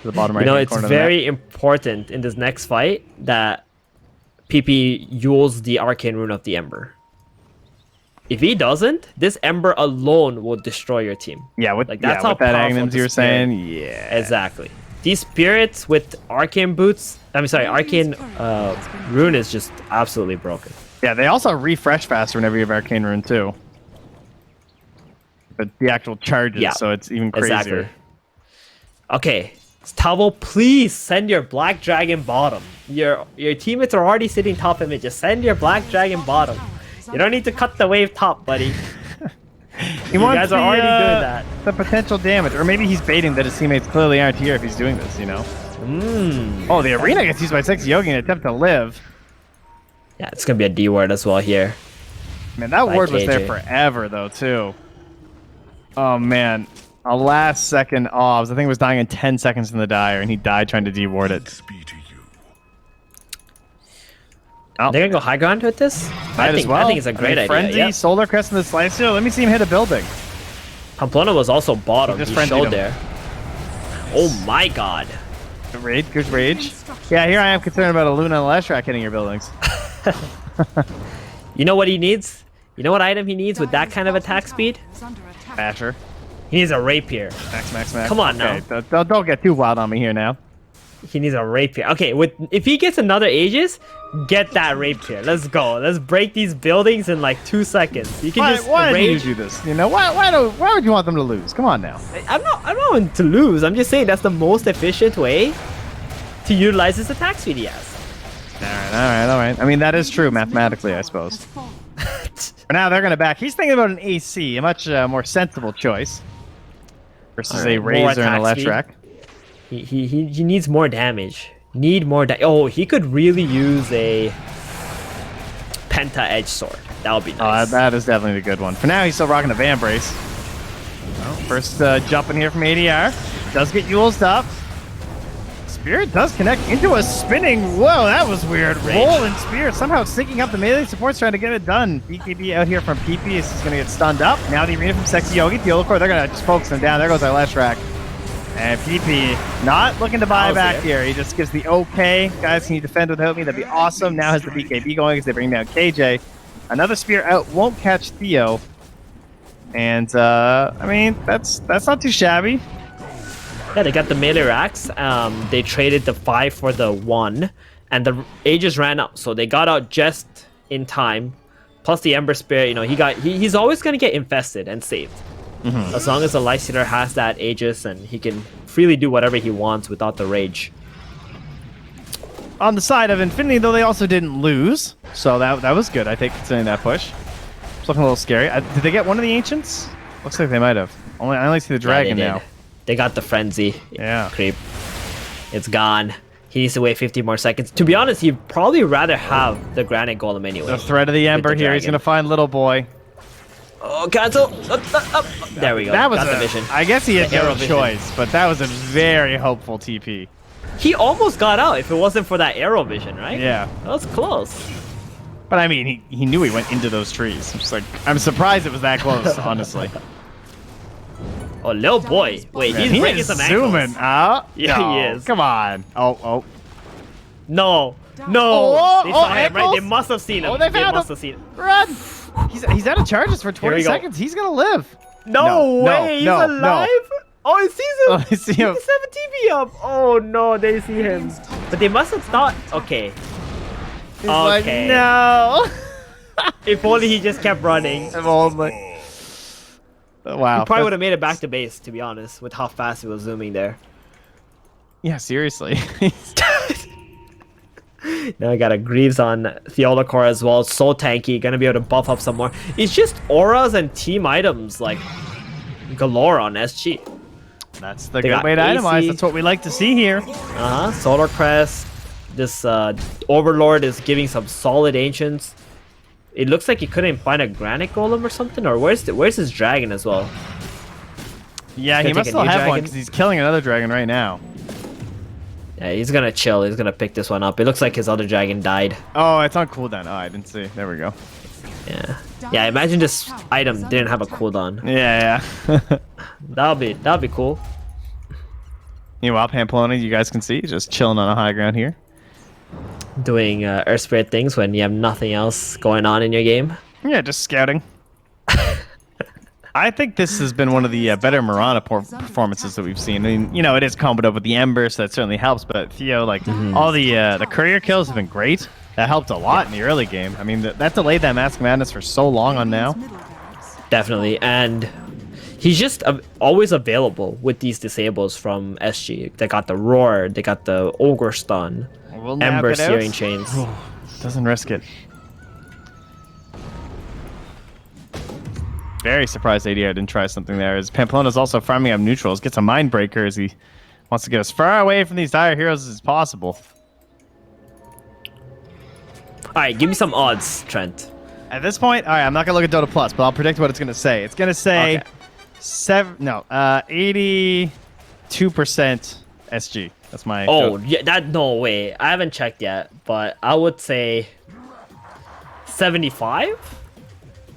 [SPEAKER 2] the bottom right corner.
[SPEAKER 5] It's very important in this next fight that PP Yules the Arcane Rune of the Ember. If he doesn't, this Ember alone will destroy your team.
[SPEAKER 2] Yeah, with,
[SPEAKER 5] like, that's
[SPEAKER 2] yeah,
[SPEAKER 5] how
[SPEAKER 2] with that
[SPEAKER 5] powerful
[SPEAKER 2] Aghanims you were
[SPEAKER 5] Spirit.
[SPEAKER 2] saying. Yeah.
[SPEAKER 5] Exactly. These spirits with Arcane Boots, Arcane Rune is just absolutely broken.
[SPEAKER 2] Yeah, they also refresh faster whenever you have Arcane Rune too. But the actual charges, so it's even crazier.
[SPEAKER 5] Exactly. Okay, Tavo, please send your Black Dragon bottom. Your teammates are already sitting top of it. Just send your Black Dragon bottom. You don't need to cut the wave top, buddy.
[SPEAKER 2] You
[SPEAKER 5] guys are already doing that.
[SPEAKER 2] The potential damage. Or maybe he's baiting that his teammates clearly aren't here if he's doing this, you know? Oh, the arena gets used by Sexy Yogi in an attempt to live.
[SPEAKER 5] Yeah, it's going to be a D ward as well here.
[SPEAKER 2] Man, that ward was
[SPEAKER 5] KJ.
[SPEAKER 2] there forever, though, too. Oh, man. A last second obs. I think it was dying in 10 seconds in the Dire, and he died trying to D-ward it.
[SPEAKER 5] They're going to go high ground with this? I think it's a great idea.
[SPEAKER 2] Frenzy,
[SPEAKER 5] Yep.
[SPEAKER 2] Solar Crest, and the Slicer. Let me see him hit a building.
[SPEAKER 5] Pamplona was also bottom.
[SPEAKER 2] Just
[SPEAKER 5] He
[SPEAKER 2] frenzied
[SPEAKER 5] showed
[SPEAKER 2] him.
[SPEAKER 5] there. Oh my god.
[SPEAKER 2] Good rage, good rage. Yeah, here I am concerned about a Luna and Leshrac hitting your buildings.
[SPEAKER 5] You know what he needs? You know what item he needs with that kind of attack speed?
[SPEAKER 2] Basher.
[SPEAKER 5] He needs a rapier.
[SPEAKER 2] Max.
[SPEAKER 5] Come on now.
[SPEAKER 2] Don't get too wild on me here now.
[SPEAKER 5] He needs a rapier. Okay, if he gets another Aegis, get that rapier. Let's go. Let's break these buildings in like 2 seconds. You can
[SPEAKER 2] Why
[SPEAKER 5] rage.
[SPEAKER 2] did you do this? You know, why would you want them to lose? Come on now.
[SPEAKER 5] I'm not wanting to lose. I'm just saying that's the most efficient way to utilize this attack speed he has.
[SPEAKER 2] All right. I mean, that is true mathematically, I suppose. For now, they're going to back. He's thinking about an AC, a much more sensible choice. Versus a Razor and a Leshrac.
[SPEAKER 5] He needs more damage. Oh, he could really use a Penta Edge Sword. That would be nice.
[SPEAKER 2] That is definitely the good one. For now, he's still rocking a Van Brace. Well, first jump in here from ADR. Does get Yule's up. Spirit does connect into a spinning. Whoa, that was weird. Roll and Spirit somehow syncing up the melee supports, trying to get it done. BKB out here from PP is going to get stunned up. Now the arena from Sexy Yogi. The Core, they're going to just focus him down. There goes our Leshrac. And PP not looking to buy back here. He just gives the okay. Guys, can you defend without me? That'd be awesome. Now has the BKB going as they bring down KJ. Another spear out. Won't catch Theo. And, I mean, that's not too shabby.
[SPEAKER 5] Yeah, they got the melee racks. They traded the 5 for the 1. And the Aegis ran out. So they got out just in time. Plus the Ember Spirit, you know, he's always going to get infested and saved. As long as the Lifestealer has that Aegis and he can freely do whatever he wants without the rage.
[SPEAKER 2] On the side of Infinity, though, they also didn't lose. So that was good, I think, considering that push. It's looking a little scary. Did they get one of the Ancients? Looks like they might have. I only see the Dragon now.
[SPEAKER 5] They got the Frenzy.
[SPEAKER 2] Yeah.
[SPEAKER 5] Creep. It's gone. He needs to wait 50 more seconds. To be honest, he'd probably rather have the Granite Golem anyway.
[SPEAKER 2] The threat of the Ember here. He's going to find Little Boy.
[SPEAKER 5] Oh, cancel! There we go.
[SPEAKER 2] That was
[SPEAKER 5] got the vision.
[SPEAKER 2] I guess he had no
[SPEAKER 5] arrow vision.
[SPEAKER 2] choice, but that was a very hopeful TP.
[SPEAKER 5] He almost got out if it wasn't for that arrow vision, right?
[SPEAKER 2] Yeah.
[SPEAKER 5] That was close.
[SPEAKER 2] But I mean, he knew he went into those trees. I'm surprised it was that close, honestly.
[SPEAKER 5] Oh, little boy. Wait, he's breaking
[SPEAKER 2] is
[SPEAKER 5] some
[SPEAKER 2] zooming.
[SPEAKER 5] ankles.
[SPEAKER 2] Yeah,
[SPEAKER 5] Yeah, he is.
[SPEAKER 2] Come on. Oh.
[SPEAKER 5] No. No.
[SPEAKER 2] Oh,
[SPEAKER 5] They saw him,
[SPEAKER 2] ankles?
[SPEAKER 5] right? They must have seen him.
[SPEAKER 2] Oh, they found
[SPEAKER 5] must
[SPEAKER 2] him.
[SPEAKER 5] have seen him.
[SPEAKER 2] Run! He's out of charges for
[SPEAKER 5] we
[SPEAKER 2] 20
[SPEAKER 5] go.
[SPEAKER 2] seconds. He's gonna live.
[SPEAKER 5] No way. He's
[SPEAKER 2] no.
[SPEAKER 5] alive? Oh, he sees him.
[SPEAKER 2] Oh, I see him.
[SPEAKER 5] He's 7 TV up. Oh, no. They see him. But they must have thought, okay.
[SPEAKER 2] He's like,
[SPEAKER 5] Okay.
[SPEAKER 2] no.
[SPEAKER 5] If only he just kept running.
[SPEAKER 2] If only. Wow.
[SPEAKER 5] He probably would have made it back to base, to be honest, with how fast he was zooming there.
[SPEAKER 2] Yeah, seriously.
[SPEAKER 5] Now I got a Greaves on Theodocor as well. So tanky, gonna be able to buff up some more. It's just auras and team items like galore on SG.
[SPEAKER 2] That's the
[SPEAKER 5] They
[SPEAKER 2] good
[SPEAKER 5] got
[SPEAKER 2] way to
[SPEAKER 5] AC.
[SPEAKER 2] itemize. That's what we like to see here.
[SPEAKER 5] Solar Crest. This Overlord is giving some solid ancients. It looks like he couldn't find a Granite Golem or something. Or where's his dragon as well?
[SPEAKER 2] Yeah,
[SPEAKER 5] Gonna
[SPEAKER 2] he must
[SPEAKER 5] take a
[SPEAKER 2] still
[SPEAKER 5] new
[SPEAKER 2] have one
[SPEAKER 5] dragon?
[SPEAKER 2] because he's killing another dragon right now.
[SPEAKER 5] Yeah, he's gonna chill. He's gonna pick this one up. It looks like his other dragon died.
[SPEAKER 2] Oh, it's on cooldown. Oh, I didn't see. There we go.
[SPEAKER 5] Yeah. Yeah, imagine this item didn't have a cooldown.
[SPEAKER 2] Yeah.
[SPEAKER 5] That'll be cool.
[SPEAKER 2] Meanwhile, Pamplona, you guys can see, just chilling on a high ground here.
[SPEAKER 5] Doing Earth Spirit things when you have nothing else going on in your game.
[SPEAKER 2] Yeah, just scouting. I think this has been one of the better Mirana performances that we've seen. I mean, it is comboed up with the Ember, so that certainly helps. But Theo, all the courier kills have been great. That helped a lot in the early game. I mean, that delayed that Mask of Madness for so long on now.
[SPEAKER 5] Definitely, and he's just always available with these disables from SG. They got the Roar, they got the Ogre Stun,
[SPEAKER 2] Will now
[SPEAKER 5] Ember
[SPEAKER 2] get out.
[SPEAKER 5] Searing Chains.
[SPEAKER 2] Doesn't risk it. Very surprised ADR didn't try something there. As Pamplona's also farming up neutrals, gets a Mindbreaker as he wants to get as far away from these dire heroes as possible.
[SPEAKER 5] Alright, give me some odds, Trent.
[SPEAKER 2] At this point, all right, I'm not gonna look at Dota Plus, but I'll predict what it's gonna say. It's gonna say 82% SG. That's my.
[SPEAKER 5] Oh, yeah, no way. I haven't checked yet, but I would say 75?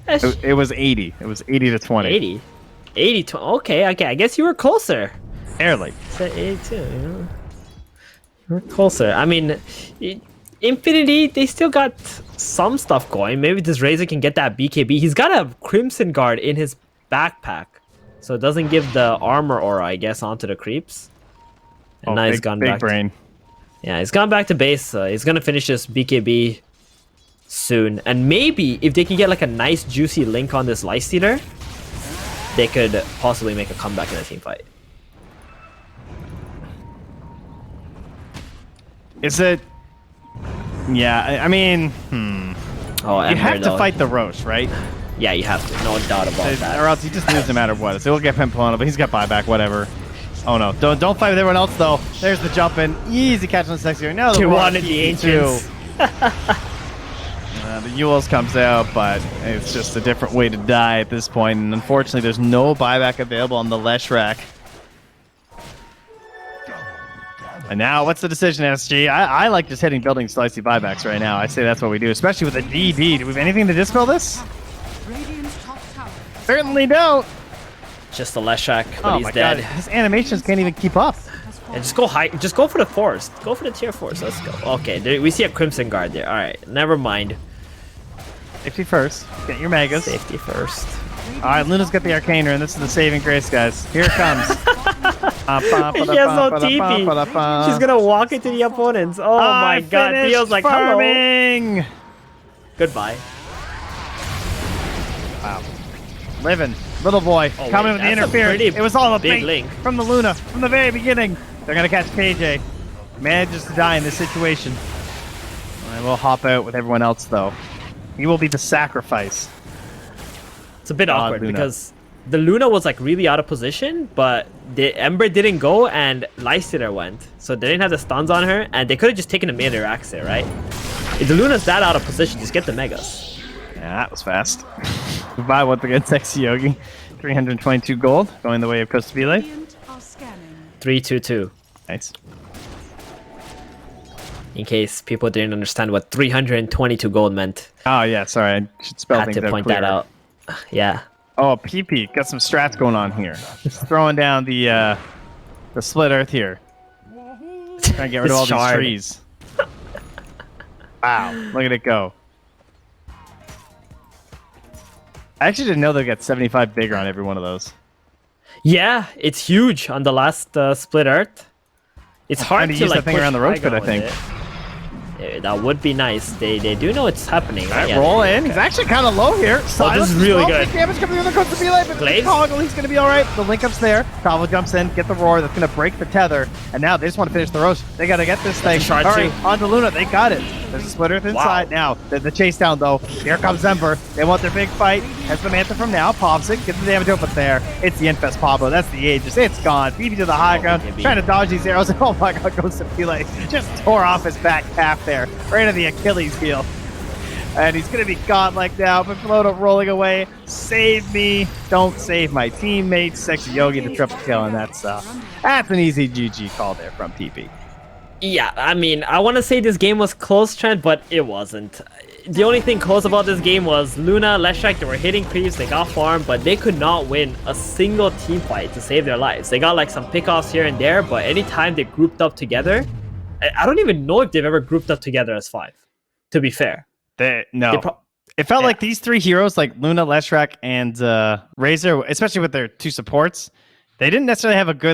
[SPEAKER 2] It was 80. It was 80 to 20.
[SPEAKER 5] 80. 80 to, okay, I guess you were closer.
[SPEAKER 2] Barely.
[SPEAKER 5] Said 82, You were closer. I mean, Infinity, they still got some stuff going. Maybe this Razor can get that BKB. He's got a Crimson Guard in his backpack, so it doesn't give the armor aura, I guess, onto the creeps. And now he's gone
[SPEAKER 2] big
[SPEAKER 5] back.
[SPEAKER 2] brain.
[SPEAKER 5] Yeah, he's gone back to base. He's gonna finish this BKB soon, and maybe if they can get like a nice juicy link on this Lifestealer, they could possibly make a comeback in a team fight.
[SPEAKER 2] Is it? Yeah, I mean,
[SPEAKER 5] Oh,
[SPEAKER 2] you have to fight the Roche, right?
[SPEAKER 5] Yeah, you have to. No doubt about that.
[SPEAKER 2] Or else you just lose no matter what. So he'll get Pamplona, but he's got buyback, whatever. Oh no! Don't fight with everyone else though. There's the jump in, easy catch on the sexy. Now the
[SPEAKER 5] 2-1 in the Ancients.
[SPEAKER 2] The Yules comes out, but it's just a different way to die at this point. And unfortunately, there's no buyback available on the Leshrac. And now, what's the decision, SG? I like just hitting building slicey buybacks right now. I say that's what we do, especially with a DD. Do we have anything to dispel this?
[SPEAKER 4] Radiant's top tower.
[SPEAKER 2] Certainly don't.
[SPEAKER 5] Just the Leshrac, but
[SPEAKER 2] Oh
[SPEAKER 5] he's
[SPEAKER 2] my
[SPEAKER 5] dead.
[SPEAKER 2] god, his animations can't even keep up.
[SPEAKER 5] And just go high. Just go for the force. Go for the tier force. Let's go. Okay, there, we see a Crimson Guard there. All right, never mind.
[SPEAKER 2] Safety first. Get your megas.
[SPEAKER 5] Safety first.
[SPEAKER 2] All right, Luna's got the Arcaner, and this is the saving grace, guys. Here it comes.
[SPEAKER 5] She has no TP. She's gonna walk into the opponents. Oh my god, Theo's like, hello.
[SPEAKER 2] farming.
[SPEAKER 5] Goodbye.
[SPEAKER 2] Wow. Living. Little boy.
[SPEAKER 5] Oh,
[SPEAKER 2] coming
[SPEAKER 5] wait,
[SPEAKER 2] with the
[SPEAKER 5] that's a
[SPEAKER 2] interference.
[SPEAKER 5] pretty
[SPEAKER 2] It was all a
[SPEAKER 5] big
[SPEAKER 2] bait
[SPEAKER 5] link.
[SPEAKER 2] from the Luna from the very beginning. They're going to catch KJ. Manages to die in this situation. I will hop out with everyone else, though. He will be the sacrifice.
[SPEAKER 5] It's a bit awkward
[SPEAKER 2] Luna.
[SPEAKER 5] because the Luna was like really out of position, but the Ember didn't go and Lifestealer went. So they didn't have the stuns on her, and they could have just taken a meter axe there, right? If the Luna's that out of position, just get the megas.
[SPEAKER 2] Yeah, that was fast. Goodbye once again, Sexy Yogi. 322 gold, going the way of Costabile.
[SPEAKER 4] Radiant are scanning.
[SPEAKER 5] 322.
[SPEAKER 2] Nice.
[SPEAKER 5] In case people didn't understand what 322 gold meant,
[SPEAKER 2] Oh, yeah, sorry. I should spell
[SPEAKER 5] I had
[SPEAKER 2] things
[SPEAKER 5] to
[SPEAKER 2] out
[SPEAKER 5] point
[SPEAKER 2] clearer.
[SPEAKER 5] that out. Yeah.
[SPEAKER 2] Oh, PP got some strats going on here. Just throwing down the split earth here. Trying to get rid of all these trees. Wow, look at it go. I actually didn't know they got 75 bigger on every one of those.
[SPEAKER 5] Yeah, it's huge on the last split earth. It's hard to
[SPEAKER 2] use
[SPEAKER 5] like
[SPEAKER 2] that thing
[SPEAKER 5] push
[SPEAKER 2] around the road
[SPEAKER 5] Tygon
[SPEAKER 2] pit, I
[SPEAKER 5] with
[SPEAKER 2] think.
[SPEAKER 5] it. That would be nice. They do know it's happening.
[SPEAKER 2] Right,
[SPEAKER 5] Yeah,
[SPEAKER 2] roll in. He's actually kind of low here.
[SPEAKER 5] this is really good.
[SPEAKER 2] Damage coming in the coast of Melee, but
[SPEAKER 5] Glaze?
[SPEAKER 2] Toggle, he's going to be all right. The link up's there. Toggle jumps in, get the roar. That's going to break the tether. And now they just want to finish the roast. They got to get this thing.
[SPEAKER 5] shard
[SPEAKER 2] All right,
[SPEAKER 5] too.
[SPEAKER 2] on to Luna. They got it. There's a split earth inside now. The chase down, though. Here comes Ember. They want their big fight. Has the Manta from now. Pops it. Gets the damage open there. It's the Infest Pablo. That's the Aegis. It's gone. BB to the high ground.
[SPEAKER 5] KB.
[SPEAKER 2] Trying to dodge these arrows. Oh my god, goes to Pele. Just tore off his back calf there. Right in the Achilles heel. And he's going to be godlike now, but Floto rolling away. Save me. Don't save my teammates. Sexy Yogi to triple kill, and that's an easy GG call there from PP.
[SPEAKER 5] Yeah, I mean, I want to say this game was close, Trent, but it wasn't. The only thing close about this game was Luna, Leshak, they were hitting creeps, they got farmed, but they could not win a single team fight to save their lives. They got like some pickoffs here and there, but anytime they grouped up together, I don't even know if they've ever grouped up together as 5, to be fair.
[SPEAKER 2] It felt like these 3 heroes, like Luna, Leshak, and Razor, especially with their 2 supports, they didn't necessarily have a good